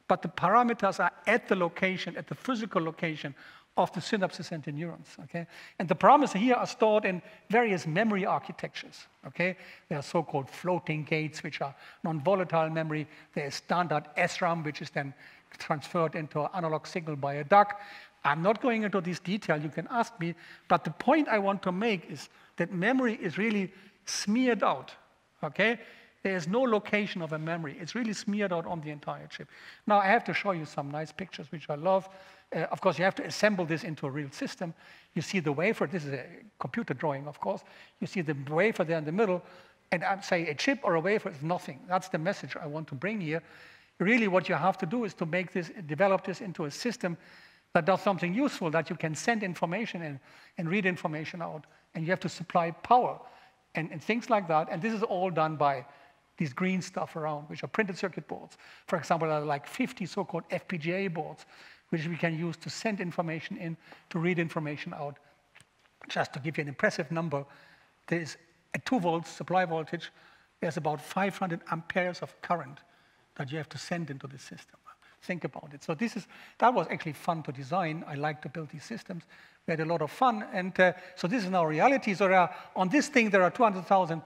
But the parameters are at the location, at the physical location of the synapses and the neurons, okay? And the parameters here are stored in various memory architectures, okay? There are so-called floating gates, which are non-volatile memory. There is standard SRAM, which is then transferred into an analog signal by a DAC. I'm not going into this detail, you can ask me, but the point I want to make is that memory is really smeared out, okay? There is no location of a memory. It's really smeared out on the entire chip. Now, I have to show you some nice pictures, which I love. Of course, you have to assemble this into a real system. You see the wafer. This is a computer drawing, of course. You see the wafer there in the middle. And I'm saying a chip or a wafer is nothing. That's the message I want to bring here. Really, what you have to do is to make this, develop this into a system that does something useful, that you can send information in and read information out. And you have to supply power and things like that. And this is all done by these green stuff around, which are printed circuit boards. For example, there are like 50 so-called FPGA boards, which we can use to send information in, to read information out. Just to give you an impressive number, there is at 2 volts supply voltage, there's about 500 amperes of current that you have to send into the system. Think about it. So that was actually fun to design. I like to build these systems. We had a lot of fun. And so this is now reality. So on this thing, there are 200,000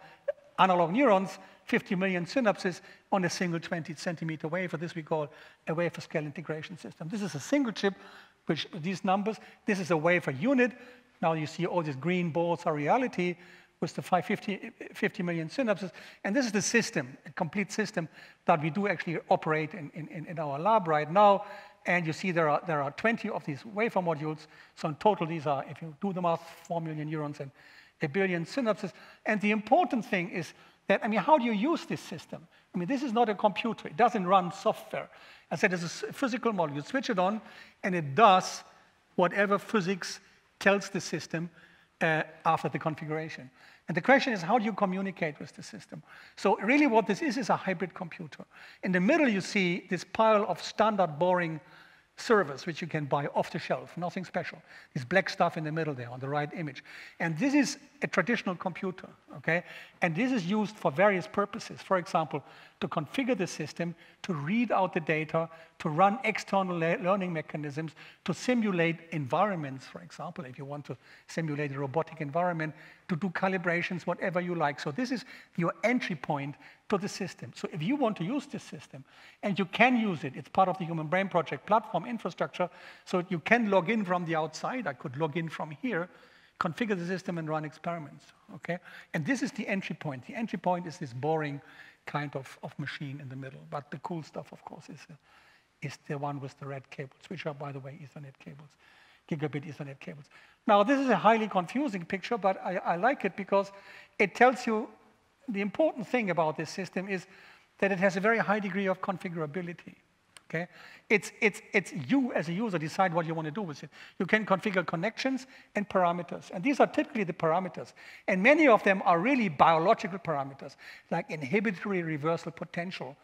analog neurons, 50 million synapses on a single 20-centimeter wafer. This we call a wafer scale integration system. This is a single chip, which these numbers, this is a wafer unit. Now you see all these green boards are reality with the 50 million synapses. And this is the system, a complete system that we do actually operate in our lab right now. And you see there are 20 of these wafer modules. So in total, these are, if you do the math, 4 million neurons and 1 billion synapses. And the important thing is that, I mean, how do you use this system? I mean, this is not a computer. It doesn't run software. I said it's a physical model. You switch it on, and it does whatever physics tells the system after the configuration. And the question is, how do you communicate with the system? So really what this is a hybrid computer. In the middle, you see this pile of standard boring servers, which you can buy off the shelf, nothing special. This black stuff in the middle there on the right image. And this is a traditional computer, okay? And this is used for various purposes. For example, to configure the system, to read out the data, to run external learning mechanisms, to simulate environments, for example, if you want to simulate a robotic environment, to do calibrations, whatever you like. So this is your entry point to the system. So if you want to use this system, and you can use it, it's part of the Human Brain Project platform infrastructure, so you can log in from the outside. I could log in from here, configure the system, and run experiments, okay? And this is the entry point. The entry point is this boring kind of machine in the middle. But the cool stuff, of course, is the one with the red cables, which are, by the way, Ethernet cables, gigabit Ethernet cables. Now, this is a highly confusing picture, but I like it because it tells you the important thing about this system is that it has a very high degree of configurability. Okay? It's you as a user decide what you want to do with it. You can configure connections and parameters. And these are typically the parameters. And many of them are really biological parameters, like inhibitory reversal potential,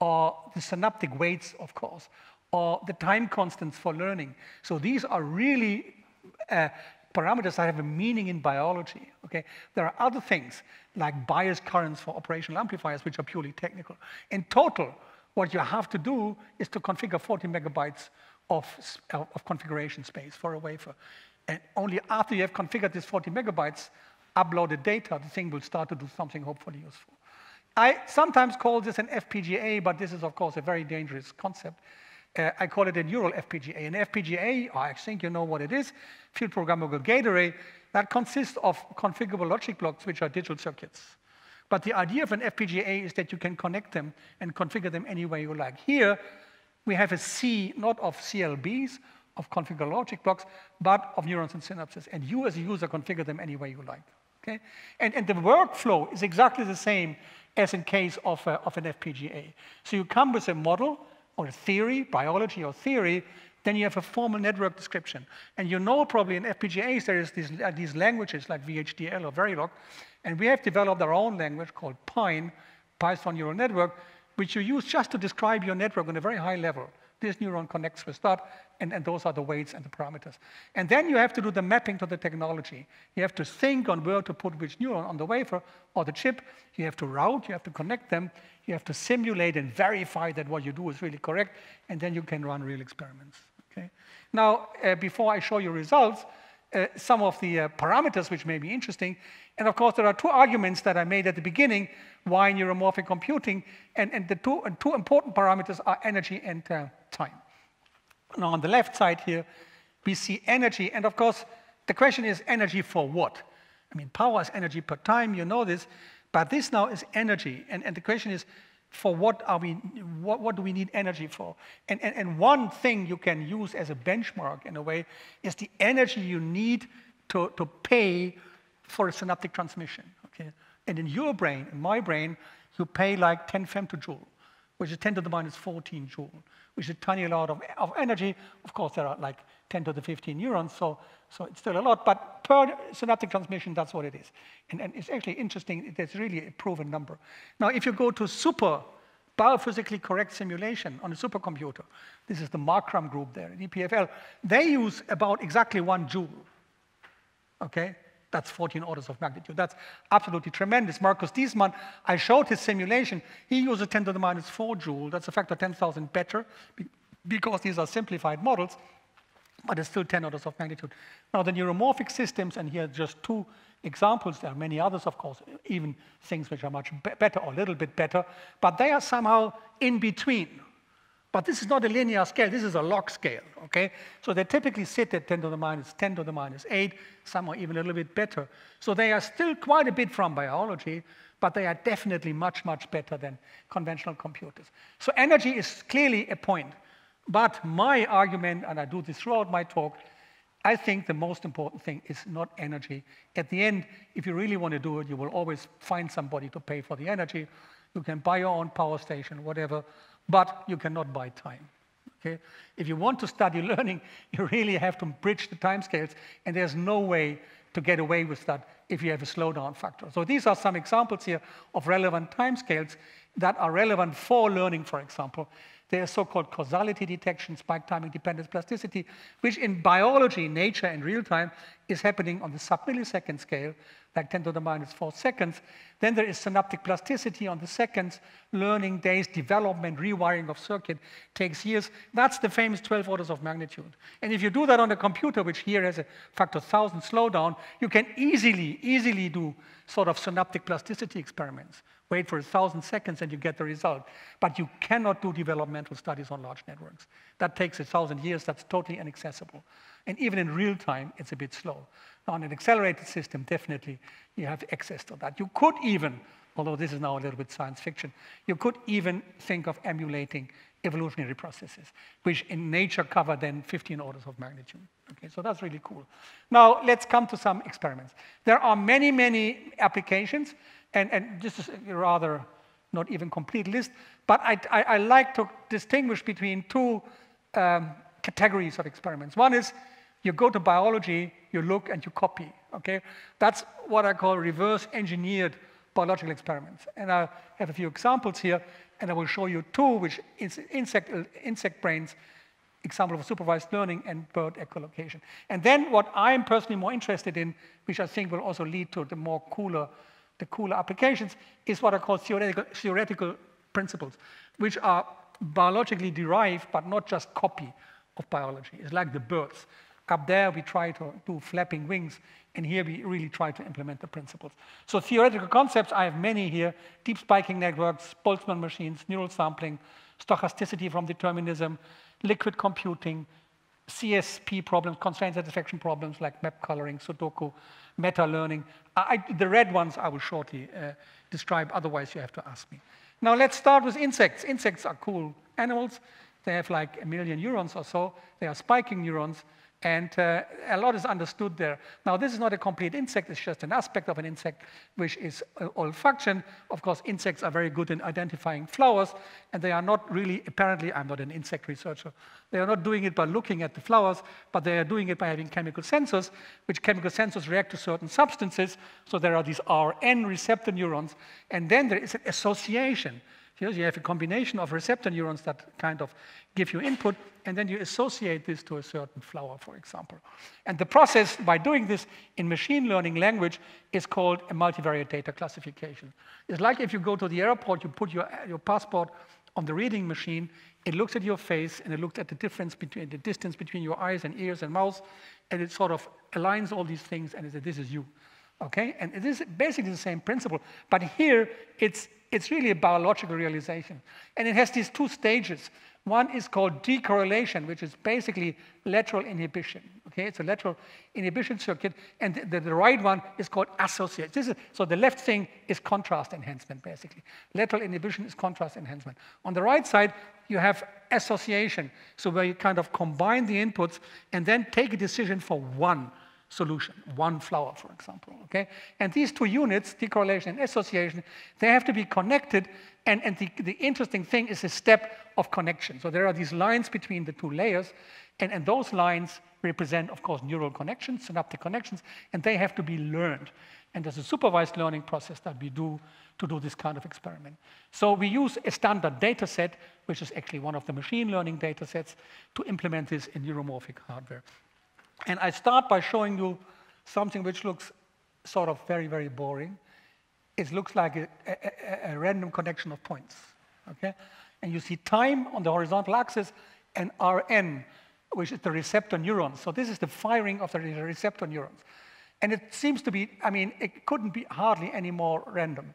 or the synaptic weights, of course, or the time constants for learning. So these are really parameters that have a meaning in biology. Okay? There are other things, like bias currents for operational amplifiers, which are purely technical. In total, what you have to do is to configure 40 megabytes of configuration space for a wafer. And only after you have configured this 40 megabytes, uploaded data, the thing will start to do something hopefully useful. I sometimes call this an FPGA, but this is, of course, a very dangerous concept. I call it a neural FPGA. An FPGA, I think you know what it is, field programmable gate array, that consists of configurable logic blocks, which are digital circuits. But the idea of an FPGA is that you can connect them and configure them any way you like. Here, we have a sea, not of CLBs, of configurable logic blocks, but of neurons and synapses. And you, as a user, configure them any way you like. Okay? And the workflow is exactly the same as in case of an FPGA. So you come with a model or theory, biology or theory, then you have a formal network description. And you know probably in FPGAs there is these languages like VHDL or Verilog, and we have developed our own language called Python Neural Network, which you use just to describe your network on a very high level. This neuron connects with that, and those are the weights and the parameters. And then you have to do the mapping to the technology. You have to think on where to put which neuron on the wafer or the chip. You have to route, you have to connect them, you have to simulate and verify that what you do is really correct, and then you can run real experiments. Okay? Now, before I show you results, some of the parameters which may be interesting. And of course, there are two arguments that I made at the beginning why neuromorphic computing, and the two important parameters are energy and time. Now, on the left side here, we see energy. And of course, the question is energy for what? I mean, power is energy per time, you know this. But this now is energy. And the question is, for what are we? What do we need energy for? And one thing you can use as a benchmark in a way is the energy you need to pay for a synaptic transmission. Okay, and in your brain, in my brain, you pay like 10 femtojoule, which is 10 to the minus 14 joule, which is a tiny lot of energy. Of course, there are like 10 to the 15 neurons, so it's still a lot. But per synaptic transmission, that's what it is. And it's actually interesting. It's really a proven number. Now, if you go to super biophysically correct simulation on a supercomputer, this is the Markram group there, EPFL, they use about exactly 1 joule. Okay? That's 14 orders of magnitude. That's absolutely tremendous. Markus Diesmann, I showed his simulation. He uses 10 to the minus 4 joule. That's a factor 10,000 better because these are simplified models, but it's still 10 orders of magnitude. Now, the neuromorphic systems, and here are just 2 examples. There are many others, of course, even things which are much better or a little bit better, but they are somehow in between. But this is not a linear scale, this is a log scale, okay? So they typically sit at 10 to the minus 10 to the minus 8, some are even a little bit better. So they are still quite a bit from biology, but they are definitely much, much better than conventional computers. So energy is clearly a point. But my argument, and I do this throughout my talk, I think the most important thing is not energy. At the end, if you really want to do it, you will always find somebody to pay for the energy. You can buy your own power station, whatever, but you cannot buy time. Okay? If you want to study learning, you really have to bridge the timescales, and there's no way to get away with that if you have a slowdown factor. So these are some examples here of relevant timescales that are relevant for learning, for example. There are so-called causality detection, spike timing dependence plasticity, which in biology, nature, and real time is happening on the sub-millisecond scale, like 10 to the minus 4 seconds. Then there is synaptic plasticity on the seconds, learning days, development, rewiring of circuit takes years. That's the famous 12 orders of magnitude. And if you do that on a computer, which here has a factor 1,000 slowdown, you can easily do sort of synaptic plasticity experiments. Wait for 1,000 seconds and you get the result. But you cannot do developmental studies on large networks. That takes 1,000 years. That's totally inaccessible. And even in real time, it's a bit slow. Now, on an accelerated system, definitely, you have access to that. You could even, although this is now a little bit science fiction, you could even think of emulating evolutionary processes, which in nature cover then 15 orders of magnitude. Okay, so that's really cool. Now, let's come to some experiments. There are many applications, and this is a rather not even complete list, but I like to distinguish between 2 categories of experiments. One is you go to biology, you look and you copy, okay? That's what I call reverse engineered biological experiments. And I have a few examples here, and I will show you 2, which is insect brains, example of supervised learning and bird echolocation. And then what I'm personally more interested in, which I think will also lead to the cooler applications, is what I call theoretical principles, which are biologically derived, but not just copy of biology. It's like the birds. Up there, we try to do flapping wings, and here we really try to implement the principles. So theoretical concepts, I have many here: deep spiking networks, Boltzmann machines, neural sampling, stochasticity from determinism, liquid computing, CSP problems, constraint satisfaction problems like map coloring, Sudoku, meta-learning. The red ones I will shortly describe, otherwise you have to ask me. Now let's start with insects. Insects are cool animals. They have like 1 million neurons or so. They are spiking neurons. And a lot is understood there. Now, this is not a complete insect. It's just an aspect of an insect, which is olfaction. Of course, insects are very good in identifying flowers, and they are not really, apparently, I'm not an insect researcher, they are not doing it by looking at the flowers, but they are doing it by having chemical sensors, which chemical sensors react to certain substances. So there are these RN receptor neurons, and then there is an association. Here you have a combination of receptor neurons that kind of give you input, and then you associate this to a certain flower, for example. And the process by doing this in machine learning language is called a multivariate data classification. It's like if you go to the airport, you put your passport on the reading machine, it looks at your face, and it looks at the difference between the distance between your eyes and ears and mouth, and it sort of aligns all these things, and it says, this is you. Okay, and it is basically the same principle, but here it's really a biological realization. And it has these two stages. One is called decorrelation, which is basically lateral inhibition. Okay, it's a lateral inhibition circuit, and the right one is called association. So the left thing is contrast enhancement, basically. Lateral inhibition is contrast enhancement. On the right side, you have association, so where you kind of combine the inputs and then take a decision for one solution, one flower, for example, okay? And these two units, decorrelation and association, they have to be connected, and the interesting thing is a step of connection. So there are these lines between the two layers, and those lines represent, of course, neural connections, synaptic connections, and they have to be learned. And there's a supervised learning process that we do to do this kind of experiment. So we use a standard data set, which is actually one of the machine learning data sets, to implement this in neuromorphic hardware. And I start by showing you something which looks sort of very, very boring. It looks like a random connection of points, okay? And you see time on the horizontal axis and Rn, which is the receptor neurons. So this is the firing of the receptor neurons. And it seems to be, I mean, it couldn't be hardly any more random,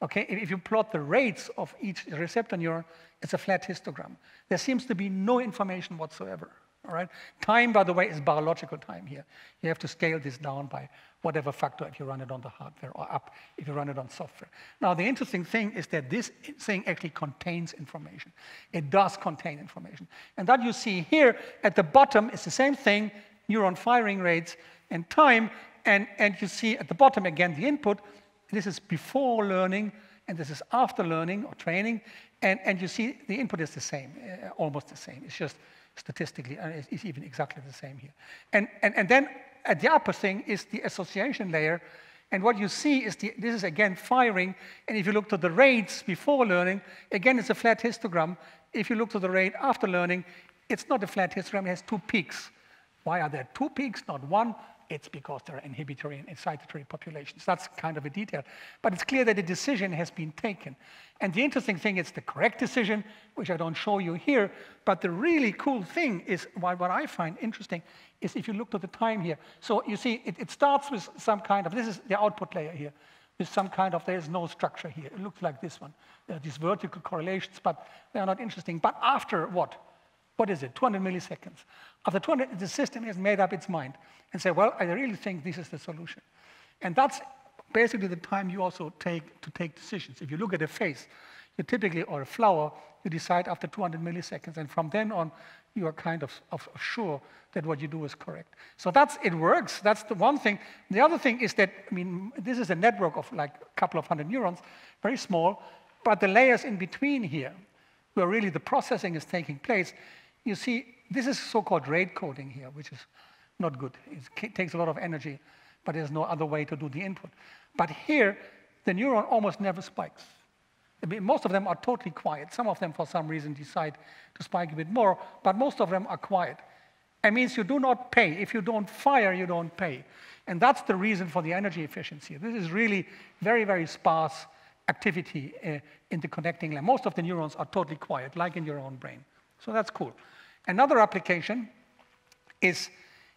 okay? If you plot the rates of each receptor neuron, it's a flat histogram. There seems to be no information whatsoever. All right? Time, by the way, is biological time here. You have to scale this down by whatever factor if you run it on the hardware, or up if you run it on software. Now, the interesting thing is that this thing actually contains information. It does contain information. And that you see here at the bottom is the same thing, neuron firing rates and time. And you see at the bottom, again, the input. This is before learning, and this is after learning or training. And you see the input is the same, almost the same. It's just statistically, it's even exactly the same here. And then at the upper thing is the association layer. And what you see is this is again firing. And if you look to the rates before learning, again, it's a flat histogram. If you look to the rate after learning, it's not a flat histogram, it has two peaks. Why are there two peaks, not one? It's because there are inhibitory and excitatory populations. That's kind of a detail. But it's clear that a decision has been taken. And the interesting thing is the correct decision, which I don't show you here. But the really cool thing is, what I find interesting, is if you look to the time here. So you see, it starts with some kind of, this is the output layer here, with some kind of, there's no structure here. It looks like this one. There are these vertical correlations, but they are not interesting. But after what? What is it? 200 milliseconds. After 200, the system has made up its mind and said, well, I really think this is the solution. And that's basically the time you also take to take decisions. If you look at a face, you typically, or a flower, you decide after 200 milliseconds. And from then on, you are kind of sure that what you do is correct. So it works. That's the one thing. The other thing is that, I mean, this is a network of like a couple of hundred neurons, very small, but the layers in between here, where really the processing is taking place, you see, this is so-called rate coding here, which is not good. It takes a lot of energy, but there's no other way to do the input. But here, the neuron almost never spikes. I mean, most of them are totally quiet. Some of them, for some reason, decide to spike a bit more, but most of them are quiet. It means you do not pay. If you don't fire, you don't pay. And that's the reason for the energy efficiency. This is really very, very sparse activity in the connecting line. Most of the neurons are totally quiet, like in your own brain. So that's cool. Another application is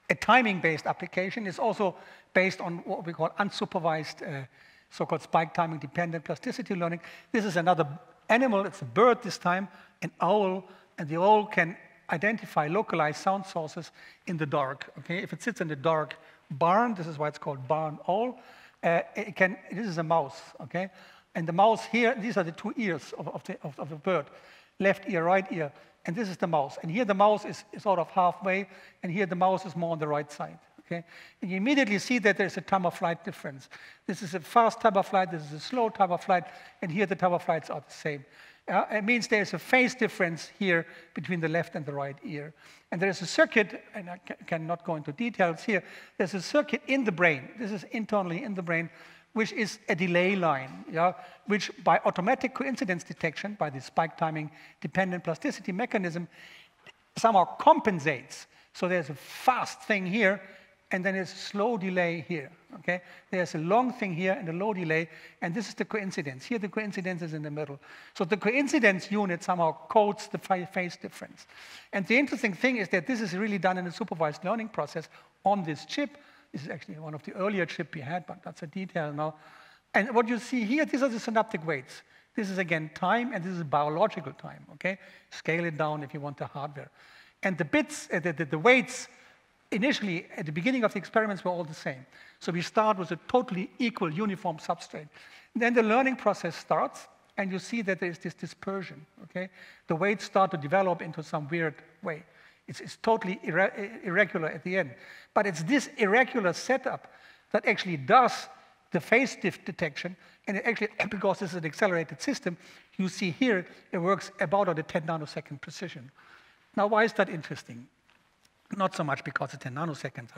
a timing-based application. It's also based on what we call unsupervised, so-called spike timing-dependent plasticity learning. This is another animal. It's a bird this time, an owl, and the owl can identify localized sound sources in the dark. Okay, if it sits in the dark barn, this is why it's called barn owl. This is a mouse. Okay, and the mouse here. These are the two ears of the bird. Left ear, right ear. and this is the mouse. And here the mouse is sort of halfway, and here the mouse is more on the right side. Okay? And you immediately see that there's a time of flight difference. This is a fast time of flight, this is a slow time of flight, and here the time of flights are the same. It means there's a phase difference here between the left and the right ear. And there's a circuit, and I cannot go into details here, there's a circuit in the brain, this is internally in the brain, which is a delay line, yeah, which by automatic coincidence detection, by the spike timing dependent plasticity mechanism, somehow compensates. So there's a fast thing here, and then there's a slow delay here, okay? There's a long thing here and a low delay, and this is the coincidence. Here the coincidence is in the middle. So the coincidence unit somehow codes the phase difference. And the interesting thing is that this is really done in a supervised learning process on this chip. This is actually one of the earlier chips we had, but that's a detail now. And what you see here, these are the synaptic weights. This is, again, time, and this is biological time, okay? Scale it down if you want the hardware. And the bits, the weights, initially, at the beginning of the experiments, were all the same. So we start with a totally equal, uniform substrate. Then the learning process starts, and you see that there's this dispersion, okay? The weights start to develop into some weird way. It's totally irregular at the end. But it's this irregular setup that actually does the phase detection, and it actually, because this is an accelerated system, you see here, it works about at a 10 nanosecond precision. Now, why is that interesting? Not so much because it's 10 nanoseconds.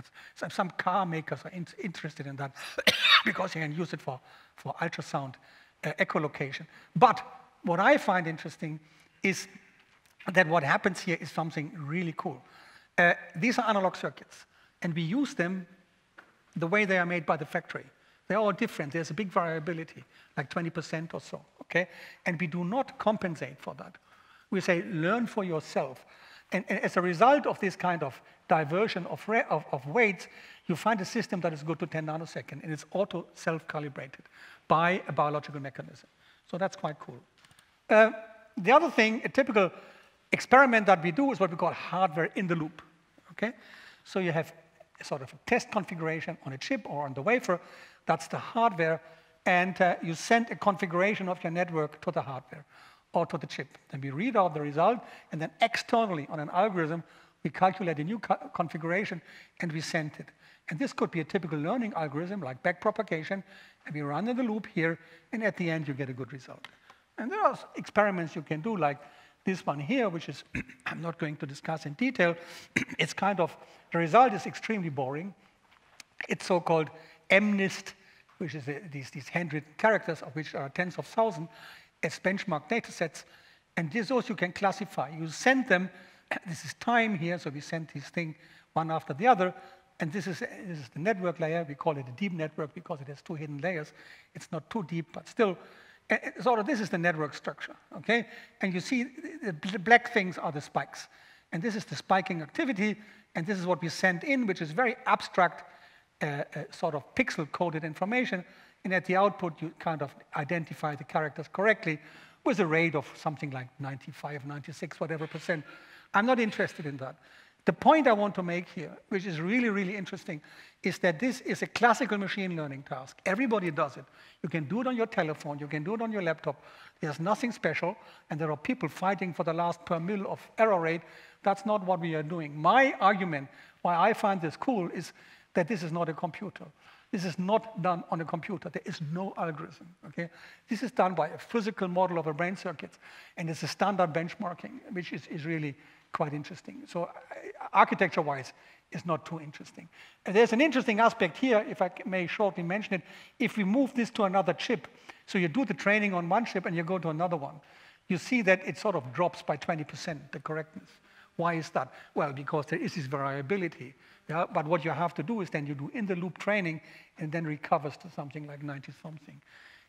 Some car makers are interested in that because you can use it for ultrasound echolocation. But what I find interesting is that what happens here is something really cool. These are analog circuits, and we use them the way they are made by the factory. They're all different. There's a big variability, like 20% or so, okay? And we do not compensate for that. We say, learn for yourself. And as a result of this kind of diversion of weights, you find a system that is good to 10 nanoseconds, and it's auto self-calibrated by a biological mechanism. So that's quite cool. The other thing, a typical experiment that we do is what we call hardware in the loop, okay? So you have a sort of a test configuration on a chip or on the wafer. That's the hardware, and you send a configuration of your network to the hardware or to the chip. Then we read out the result, and then externally on an algorithm, we calculate a new configuration, and we send it. And this could be a typical learning algorithm, like backpropagation, and we run in the loop here, and at the end, you get a good result. And there are experiments you can do, like this one here, which is, I'm not going to discuss in detail. It's kind of, the result is extremely boring. It's so-called MNIST, which is these handwritten characters, of which are tens of thousands, as benchmark data sets. And those you can classify. You send them, this is time here, so we send this thing one after the other. And this is the network layer. We call it a deep network because it has 2 hidden layers. It's not too deep, but still. Sort of this is the network structure, okay? And you see the black things are the spikes. And this is the spiking activity, and this is what we send in, which is very abstract, sort of pixel-coded information. And at the output, you kind of identify the characters correctly with a rate of something like 95, 96, whatever %. I'm not interested in that. The point I want to make here, which is really, really interesting, is that this is a classical machine learning task. Everybody does it. You can do it on your telephone. You can do it on your laptop. There's nothing special, and there are people fighting for the last per mil of error rate. That's not what we are doing. My argument, why I find this cool, is that this is not a computer. This is not done on a computer. There is no algorithm, okay? This is done by a physical model of a brain circuit, and it's a standard benchmarking, which is really quite interesting. So architecture-wise, it's not too interesting. And there's an interesting aspect here, if I may shortly mention it. If we move this to another chip, so you do the training on one chip and you go to another one, you see that it sort of drops by 20%, the correctness. Why is that? Well, because there is this variability. Yeah? But what you have to do is then you do in-the-loop training and then recovers to something like 90-something.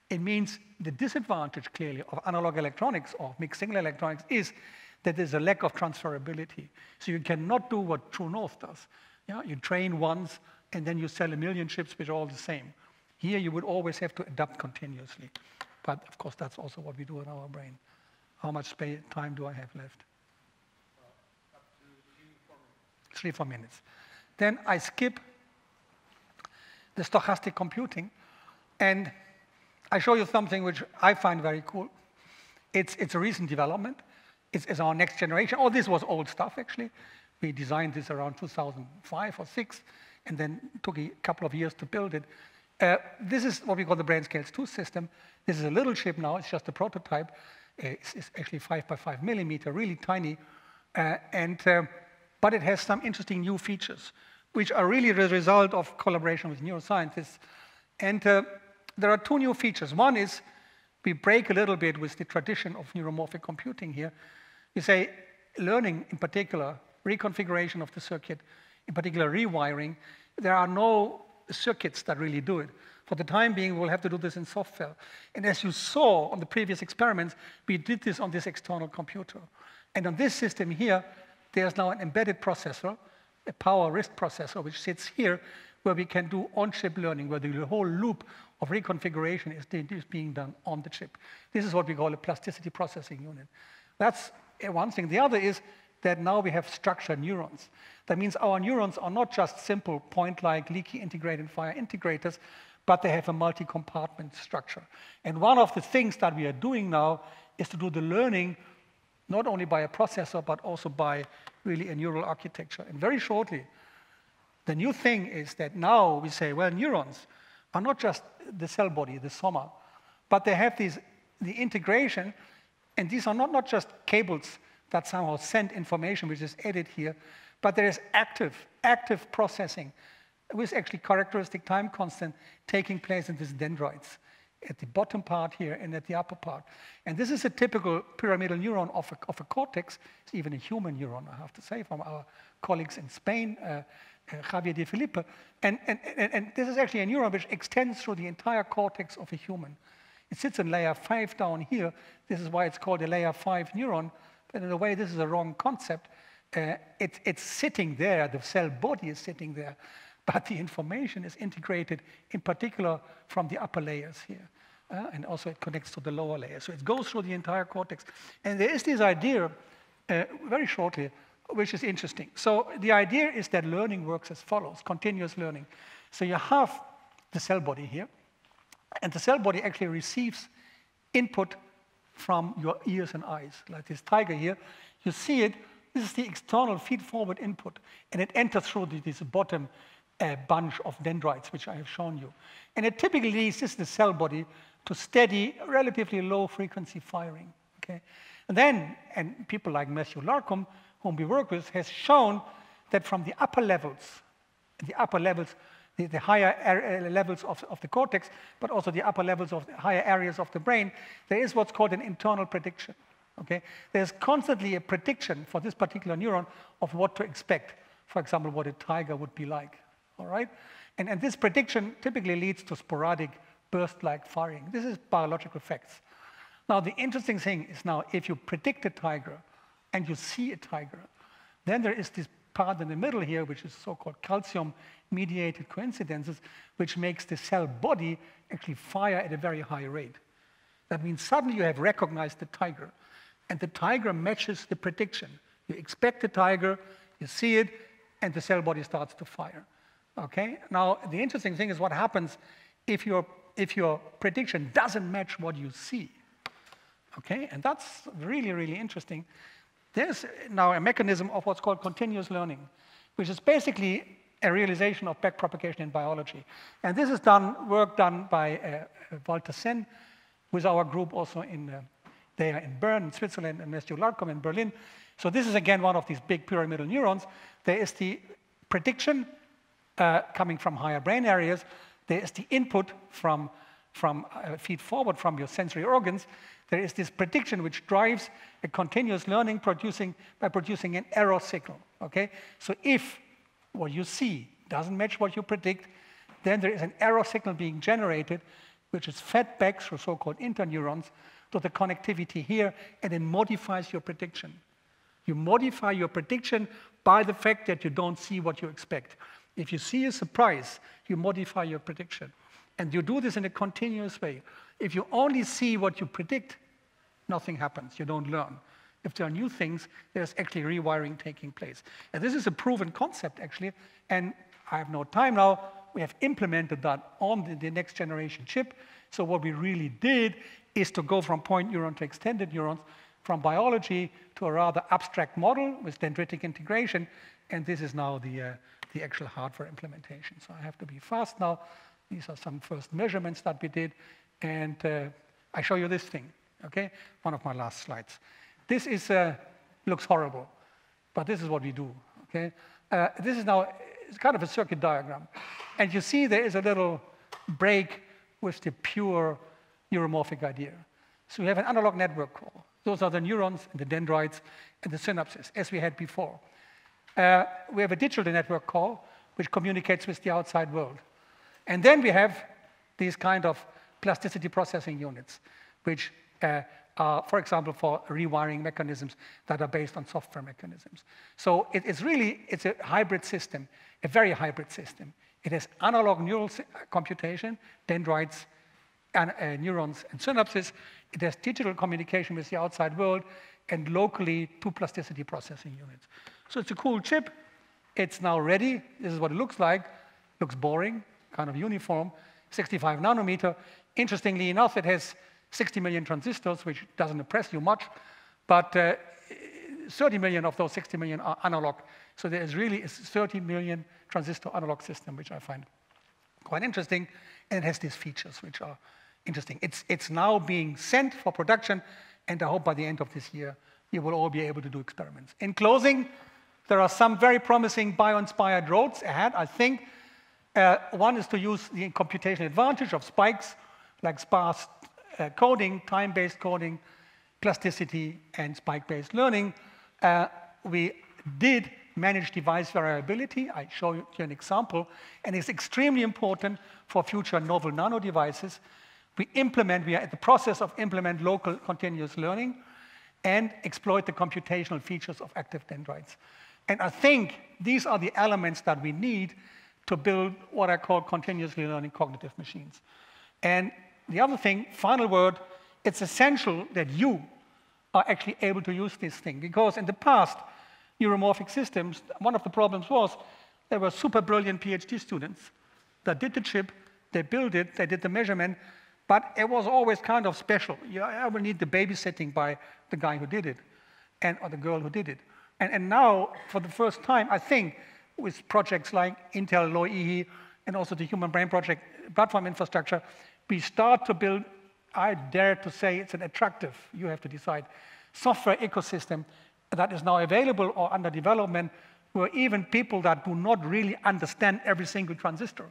It means the disadvantage, clearly, of analog electronics or mixed-signal electronics is that there's a lack of transferability. So you cannot do what True North does. Yeah? You train once, and then you sell 1 million chips which are all the same. Here, you would always have to adapt continuously. But, of course, that's also what we do in our brain. How much time do I have left? Up to 3, 4 minutes. Then I skip the stochastic computing, and I show you something which I find very cool. It's a recent development. is our next generation. All this was old stuff, actually. We designed this around 2005 or 6, and then took a couple of years to build it. This is what we call the Brain Scales 2 system. This is a little chip now. It's just a prototype. It's actually 5 by 5 millimeter, really tiny. But it has some interesting new features, which are really the result of collaboration with neuroscientists. And there are 2 new features. One is we break a little bit with the tradition of neuromorphic computing here. You say learning, in particular, reconfiguration of the circuit, in particular rewiring, there are no circuits that really do it. For the time being, we'll have to do this in software. And as you saw on the previous experiments, we did this on this external computer. And on this system here, there's now an embedded processor, a power RISC processor, which sits here, where we can do on-chip learning, where the whole loop of reconfiguration is being done on the chip. This is what we call a plasticity processing unit. That's one thing. The other is that now we have structured neurons. That means our neurons are not just simple point-like leaky integrated fire integrators, but they have a multi-compartment structure. And one of the things that we are doing now is to do the learning not only by a processor, but also by really a neural architecture. And very shortly, the new thing is that now we say, well, neurons are not just the cell body, the soma, but they have the integration, and these are not just cables that somehow send information, which is added here, but there is active processing with actually characteristic time constant taking place in these dendrites at the bottom part here and at the upper part. And this is a typical pyramidal neuron of a cortex. It's even a human neuron, I have to say, from our colleagues in Spain, Javier de Felipe. And this is actually a neuron which extends through the entire cortex of a human. It sits in layer 5 down here. This is why it's called a layer 5 neuron. But in a way, this is a wrong concept. It's sitting there. The cell body is sitting there. But the information is integrated, in particular, from the upper layers here. And also it connects to the lower layers. So it goes through the entire cortex. And there is this idea, very shortly, which is interesting. So the idea is that learning works as follows, continuous learning. So you have the cell body here. And the cell body actually receives input from your ears and eyes, like this tiger here. You see it. This is the external feed-forward input. And it enters through this bottom bunch of dendrites, which I have shown you. And it typically leads the cell body to steady, relatively low-frequency firing. Okay? And then, and people like Matthew Larcombe, whom we work with, has shown that from the upper levels, the higher levels of the cortex, but also the upper levels of the higher areas of the brain, there is what's called an internal prediction. Okay? There's constantly a prediction for this particular neuron of what to expect. For example, what a tiger would be like. All right? And this prediction typically leads to sporadic burst-like firing. This is biological effects. Now, the interesting thing is now, if you predict a tiger and you see a tiger, then there is this part in the middle here, which is so-called calcium-mediated coincidences, which makes the cell body actually fire at a very high rate. That means suddenly you have recognized the tiger, and the tiger matches the prediction. You expect the tiger, you see it, and the cell body starts to fire. Okay? Now, the interesting thing is what happens if your prediction doesn't match what you see. Okay? And that's really, really interesting. There's now a mechanism of what's called continuous learning, which is basically a realization of backpropagation in biology. And this is work done by Walter Senn with our group also there in Bern, in Switzerland, and Matthew Larcombe in Berlin. So this is, again, one of these big pyramidal neurons. There is the prediction coming from higher brain areas. There is the input from feed forward from your sensory organs. There is this prediction which drives a continuous learning by producing an error signal. Okay? So if what you see doesn't match what you predict, then there is an error signal being generated, which is fed back through so-called interneurons to the connectivity here, and it modifies your prediction. You modify your prediction by the fact that you don't see what you expect. If you see a surprise, you modify your prediction. And you do this in a continuous way. If you only see what you predict, nothing happens. You don't learn. If there are new things, there's actually rewiring taking place. And this is a proven concept, actually. And I have no time now. We have implemented that on the next generation chip. So what we really did is to go from point neuron to extended neurons. from biology to a rather abstract model with dendritic integration, and this is now the actual hardware implementation. So I have to be fast now. These are some first measurements that we did, and I show you this thing, okay? One of my last slides. This is, looks horrible, but this is what we do, okay? This is now, it's kind of a circuit diagram, and you see there is a little break with the pure neuromorphic idea. So we have an analog network call. Those are the neurons and the dendrites and the synapses, as we had before. We have a digital network call, which communicates with the outside world. And then we have these kind of plasticity processing units, which are, for example, for rewiring mechanisms that are based on software mechanisms. So it's a hybrid system, a very hybrid system. It has analog neural computation, dendrites, and neurons and synapses. It has digital communication with the outside world, and locally 2 plasticity processing units. So it's a cool chip. It's now ready. This is what it looks like. Looks boring, kind of uniform, 65 nanometer. Interestingly enough, it has 60 million transistors, which doesn't impress you much, but 30 million of those 60 million are analog. So there is really a 30 million transistor analog system, which I find quite interesting, and it has these features which are interesting. It's now being sent for production, and I hope by the end of this year, you will all be able to do experiments. In closing, there are some very promising bio-inspired roads ahead, I think. One is to use the computational advantage of spikes, like sparse coding, time-based coding, plasticity, and spike-based learning. We did manage device variability. I show you an example, and it's extremely important for future novel nano devices. We are at the process of implement local continuous learning and exploit the computational features of active dendrites. And I think these are the elements that we need to build what I call continuously learning cognitive machines. And the other thing, final word, it's essential that you are actually able to use this thing, because in the past, neuromorphic systems, one of the problems was there were super brilliant PhD students that did the chip, they built it, they did the measurement, but it was always kind of special. I will need the babysitting by the guy who did it, or the girl who did it. And now, for the first time, I think, with projects like Intel Loihi and also the Human Brain Project platform infrastructure, we start to build, I dare to say it's an attractive, you have to decide, software ecosystem that is now available or under development, where even people that do not really understand every single transistor.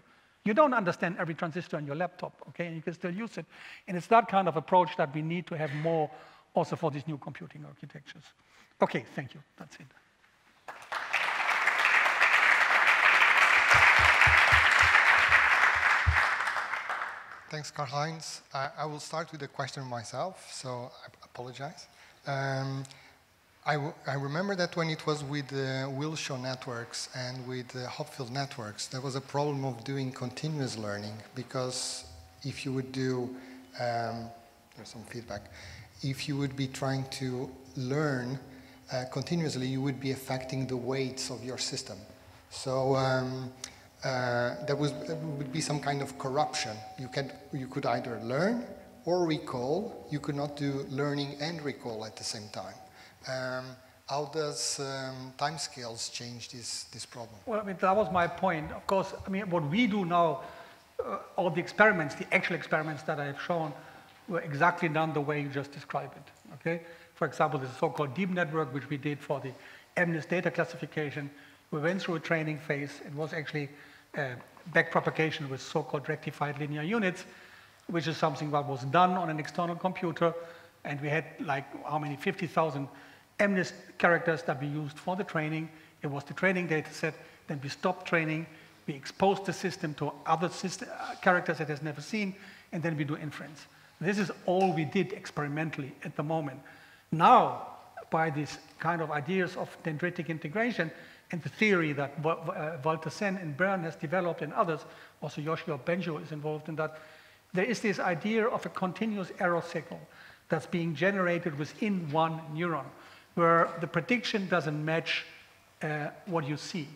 You don't understand every transistor on your laptop, okay, and you can still use it. And it's that kind of approach that we need to have more also for these new computing architectures. Okay, thank you, that's it. Thanks, Karlheinz. I will start with a question myself, so I apologize. I remember that when it was with Wilshire networks and with Hopfield networks, there was a problem of doing continuous learning, because if you would do, there's some feedback, if you would be trying to learn continuously, you would be affecting the weights of your system. So there would be some kind of corruption. You could either learn or recall. You could not do learning and recall at the same time. How does timescales change this problem? Well, I mean, that was my point. Of course, I mean, what we do now, all the experiments, the actual experiments that I have shown, were exactly done the way you just described it, okay? For example, this so-called deep network, which we did for the MNIST data classification, we went through a training phase. It was actually backpropagation with so-called rectified linear units, which is something that was done on an external computer, and we had like, how many, 50,000 MNIST characters that we used for the training. It was the training data set. Then we stopped training. We exposed the system to other characters it has never seen, and then we do inference. This is all we did experimentally at the moment. Now, by these kind of ideas of dendritic integration and the theory that Walter Sen and Bern has developed and others, also Yoshio Benjo is involved in that, there is this idea of a continuous error signal that's being generated within one neuron, where the prediction doesn't match what you see.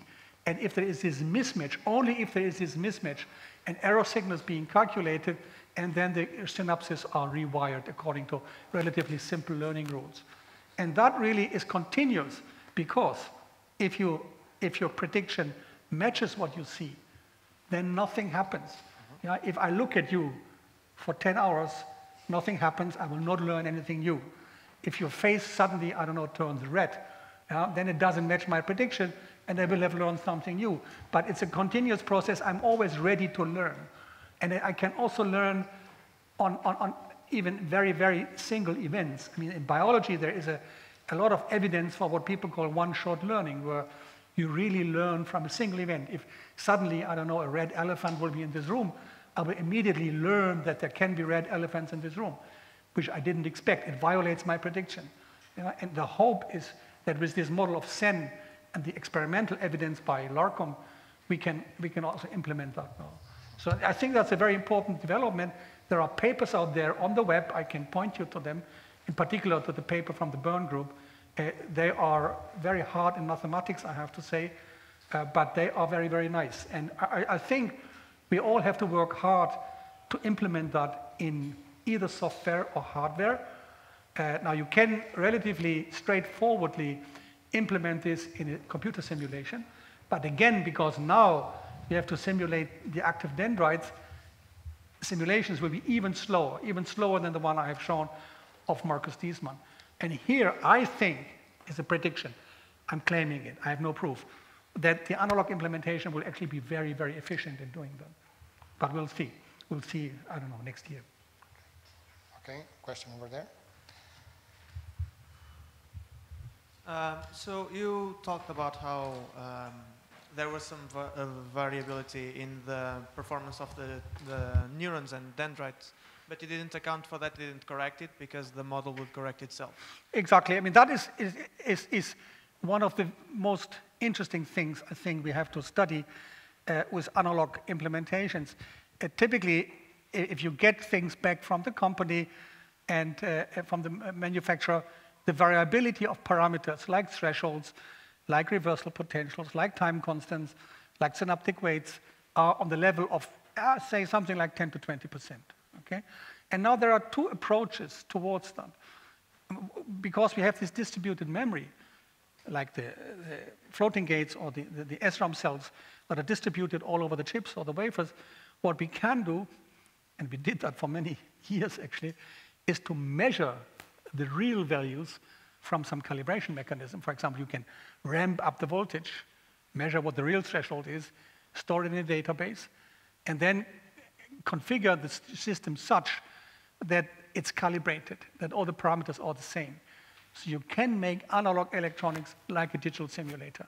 And if there is this mismatch, only if there is this mismatch, an error signal is being calculated, and then the synapses are rewired according to relatively simple learning rules. And that really is continuous, because if your prediction matches what you see, then nothing happens. Yeah, if I look at you for 10 hours, nothing happens, I will not learn anything new. If your face suddenly, I don't know, turns red, then it doesn't match my prediction, and I will have learned something new. But it's a continuous process. I'm always ready to learn. And I can also learn on even very, very single events. I mean, in biology, there is a lot of evidence for what people call one-shot learning, where you really learn from a single event. If suddenly, I don't know, a red elephant will be in this room, I will immediately learn that there can be red elephants in this room, which I didn't expect. It violates my prediction. And the hope is that with this model of SEN and the experimental evidence by Larcom, we can also implement that now. So I think that's a very important development. There are papers out there on the web. I can point you to them, in particular to the paper from the Bern group. They are very hard in mathematics, I have to say, but they are very, very nice. And I think we all have to work hard to implement that in either software or hardware. Now, you can relatively straightforwardly implement this in a computer simulation, but again, because now you have to simulate the active dendrites, simulations will be even slower than the one I have shown of Markus Diesmann. And here, I think, is a prediction. I'm claiming it. I have no proof that the analog implementation will actually be very, very efficient in doing that. But we'll see. We'll see, I don't know, next year. Okay, question over there. So you talked about how there was some variability in the performance of the neurons and dendrites, but you didn't account for that, you didn't correct it, because the model would correct itself. Exactly. I mean, that is one of the most interesting things I think we have to study with analog implementations. Typically, if you get things back from the company and from the manufacturer, the variability of parameters like thresholds, like reversal potentials, like time constants, like synaptic weights are on the level of, say, something like 10 to 20%. Okay? And now there are two approaches towards that. Because we have this distributed memory, like the floating gates or the SRAM cells that are distributed all over the chips or the wafers, what we can do, and we did that for many years actually, is to measure the real values from some calibration mechanism. For example, you can ramp up the voltage, measure what the real threshold is, store it in a database, and then configure the system such that it's calibrated, that all the parameters are the same. So you can make analog electronics like a digital simulator.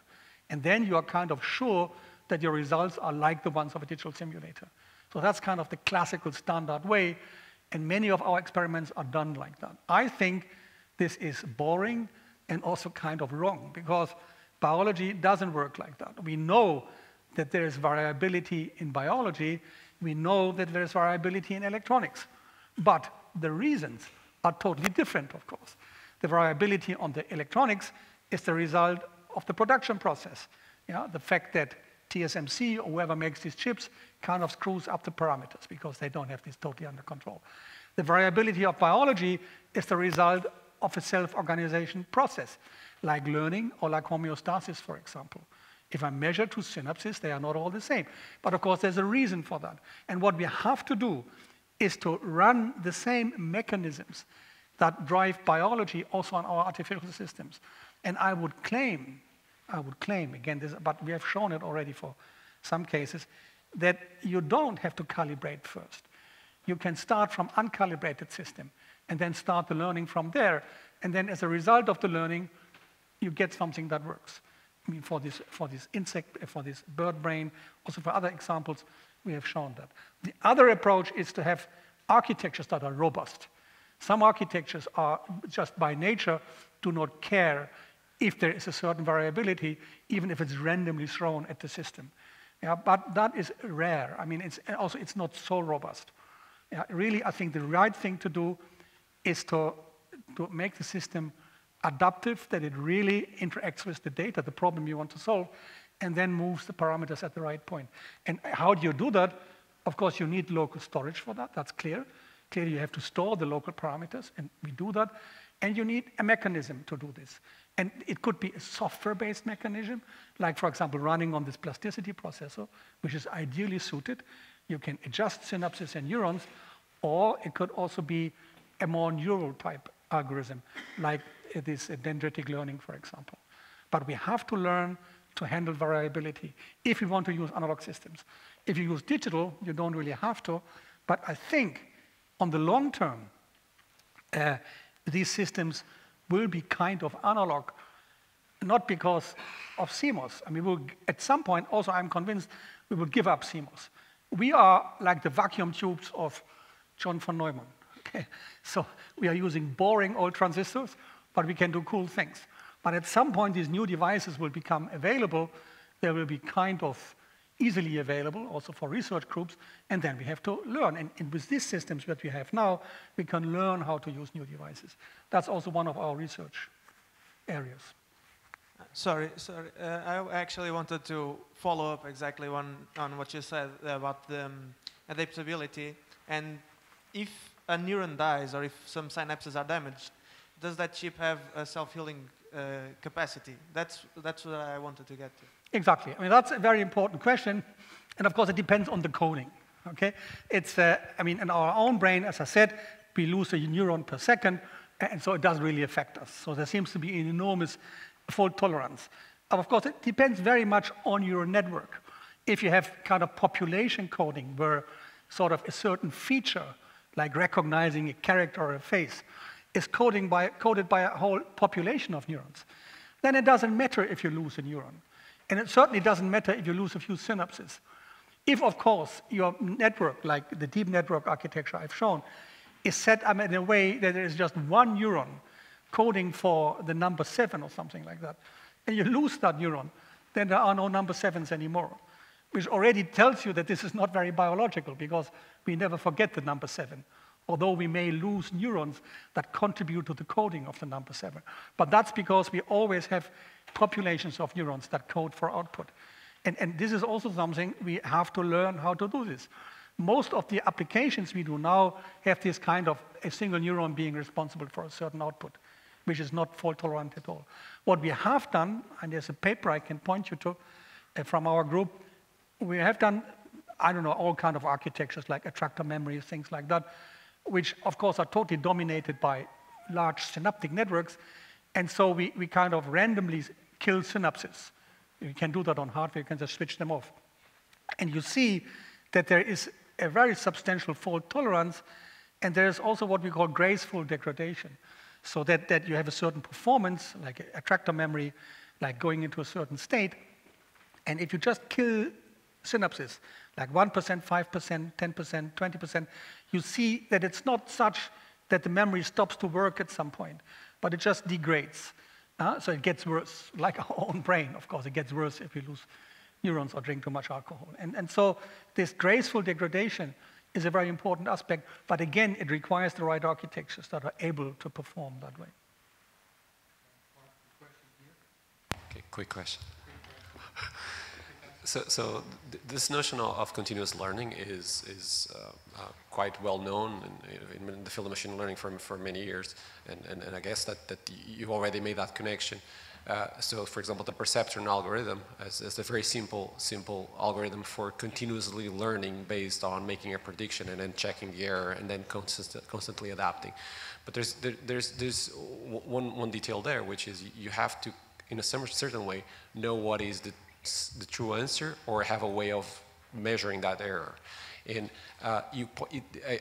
And then you are kind of sure that your results are like the ones of a digital simulator. So that's kind of the classical standard way, and many of our experiments are done like that. I think this is boring and also kind of wrong, because biology doesn't work like that. We know that there is variability in biology. We know that there is variability in electronics. But the reasons are totally different, of course. The variability on the electronics is the result of the production process. Yeah? The fact that TSMC or whoever makes these chips kind of screws up the parameters because they don't have this totally under control. The variability of biology is the result of a self-organization process, like learning or like homeostasis, for example. If I measure two synapses, they are not all the same. But of course, there's a reason for that. And what we have to do is to run the same mechanisms that drive biology also on our artificial systems. And I would claim, again, but we have shown it already for some cases, that you don't have to calibrate first. You can start from uncalibrated system and then start the learning from there. And then as a result of the learning, you get something that works. I mean, for this insect, for this bird brain, also for other examples, we have shown that. The other approach is to have architectures that are robust. Some architectures are just by nature do not care if there is a certain variability, even if it's randomly thrown at the system. Yeah, but that is rare. I mean, it's not so robust. Yeah, really, I think the right thing to do is to make the system adaptive, that it really interacts with the data, the problem you want to solve, and then moves the parameters at the right point. And how do you do that? Of course, you need local storage for that. That's clear. Clearly, you have to store the local parameters, and we do that. And you need a mechanism to do this. And it could be a software-based mechanism, like, for example, running on this plasticity processor, which is ideally suited. You can adjust synapses and neurons, or it could also be a more neural type algorithm, like this dendritic learning, for example. But we have to learn to handle variability if we want to use analog systems. If you use digital, you don't really have to. But I think on the long term, these systems will be kind of analog, not because of CMOS. I mean, at some point, also I'm convinced, we will give up CMOS. We are like the vacuum tubes of John von Neumann. Okay? So we are using boring old transistors, but we can do cool things. But at some point, these new devices will become available. They will be kind of easily available, also for research groups, and then we have to learn. And with these systems that we have now, we can learn how to use new devices. That's also one of our research areas. Sorry. I actually wanted to follow up exactly on what you said about the adaptability. And if a neuron dies or if some synapses are damaged, does that chip have a self-healing capacity? That's what I wanted to get to. Exactly. I mean, that's a very important question. And of course, it depends on the coding. Okay? It's, I mean, in our own brain, as I said, we lose a neuron per second, and so it doesn't really affect us. So there seems to be an enormous fault tolerance. Of course, it depends very much on your network. If you have kind of population coding where sort of a certain feature, like recognizing a character or a face, is coded by a whole population of neurons, then it doesn't matter if you lose a neuron. And it certainly doesn't matter if you lose a few synapses. If, of course, your network, like the deep network architecture I've shown, is set up in a way that there is just one neuron coding for the number 7 or something like that, and you lose that neuron, then there are no number 7s anymore, which already tells you that this is not very biological, because we never forget the number 7, although we may lose neurons that contribute to the coding of the number 7. But that's because we always have populations of neurons that code for output. And this is also something we have to learn how to do this. Most of the applications we do now have this kind of a single neuron being responsible for a certain output, which is not fault tolerant at all. What we have done, and there's a paper I can point you to from our group, we have done, I don't know, all kind of architectures like attractor memory, things like that, which of course are totally dominated by large synaptic networks. And so we kind of randomly kill synapses. You can do that on hardware, you can just switch them off. And you see that there is a very substantial fault tolerance, and there is also what we call graceful degradation. So that you have a certain performance, like attractor memory, like going into a certain state. And if you just kill synapses, like 1%, 5%, 10%, 20%, you see that it's not such that the memory stops to work at some point, but it just degrades. So it gets worse, like our own brain, of course. It gets worse if we lose neurons or drink too much alcohol. And so this graceful degradation is a very important aspect, but again, it requires the right architectures that are able to perform that way. Okay, quick question. So this notion of continuous learning is quite well known in the field of machine learning for many years, and I guess that you already made that connection. So, for example, the perceptron algorithm is a very simple algorithm for continuously learning based on making a prediction and then checking the error and then constantly adapting. But there's one detail there, which is you have to, in a certain way, know what is the true answer or have a way of measuring that error. And I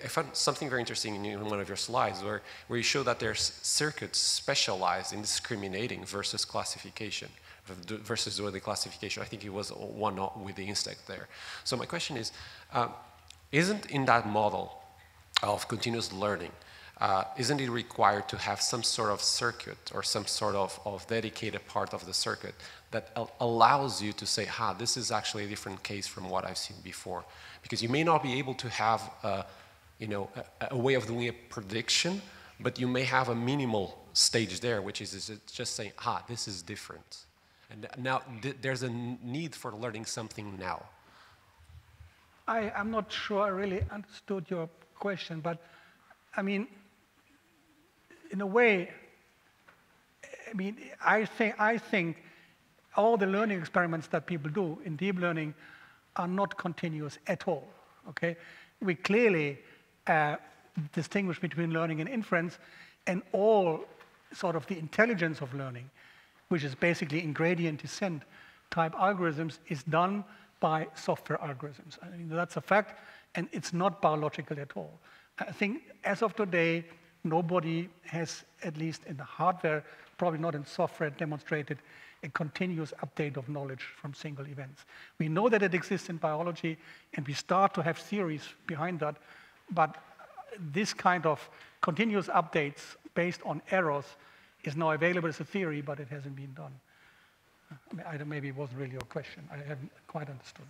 found something very interesting in one of your slides where you show that there's circuits specialized in discriminating versus classification, versus doing the classification. I think it was one with the insect there. So my question is, isn't in that model of continuous learning, isn't it required to have some sort of circuit or some sort of dedicated part of the circuit that allows you to say, this is actually a different case from what I've seen before? Because you may not be able to have a way of doing a prediction, but you may have a minimal stage there, which is just saying, this is different. And now there's a need for learning something now. I'm not sure I really understood your question, but I mean, in a way, I mean, I think all the learning experiments that people do in deep learning are not continuous at all, okay? We clearly distinguish between learning and inference, and all sort of the intelligence of learning, which is basically in gradient descent type algorithms, is done by software algorithms. I mean, that's a fact, and it's not biological at all. I think as of today, nobody has, at least in the hardware, probably not in software, demonstrated a continuous update of knowledge from single events. We know that it exists in biology, and we start to have theories behind that, but this kind of continuous updates based on errors is now available as a theory, but it hasn't been done. Maybe it wasn't really your question. I haven't quite understood.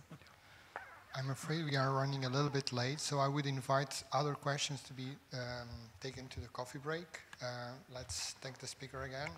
I'm afraid we are running a little bit late, so I would invite other questions to be taken to the coffee break. Let's thank the speaker again.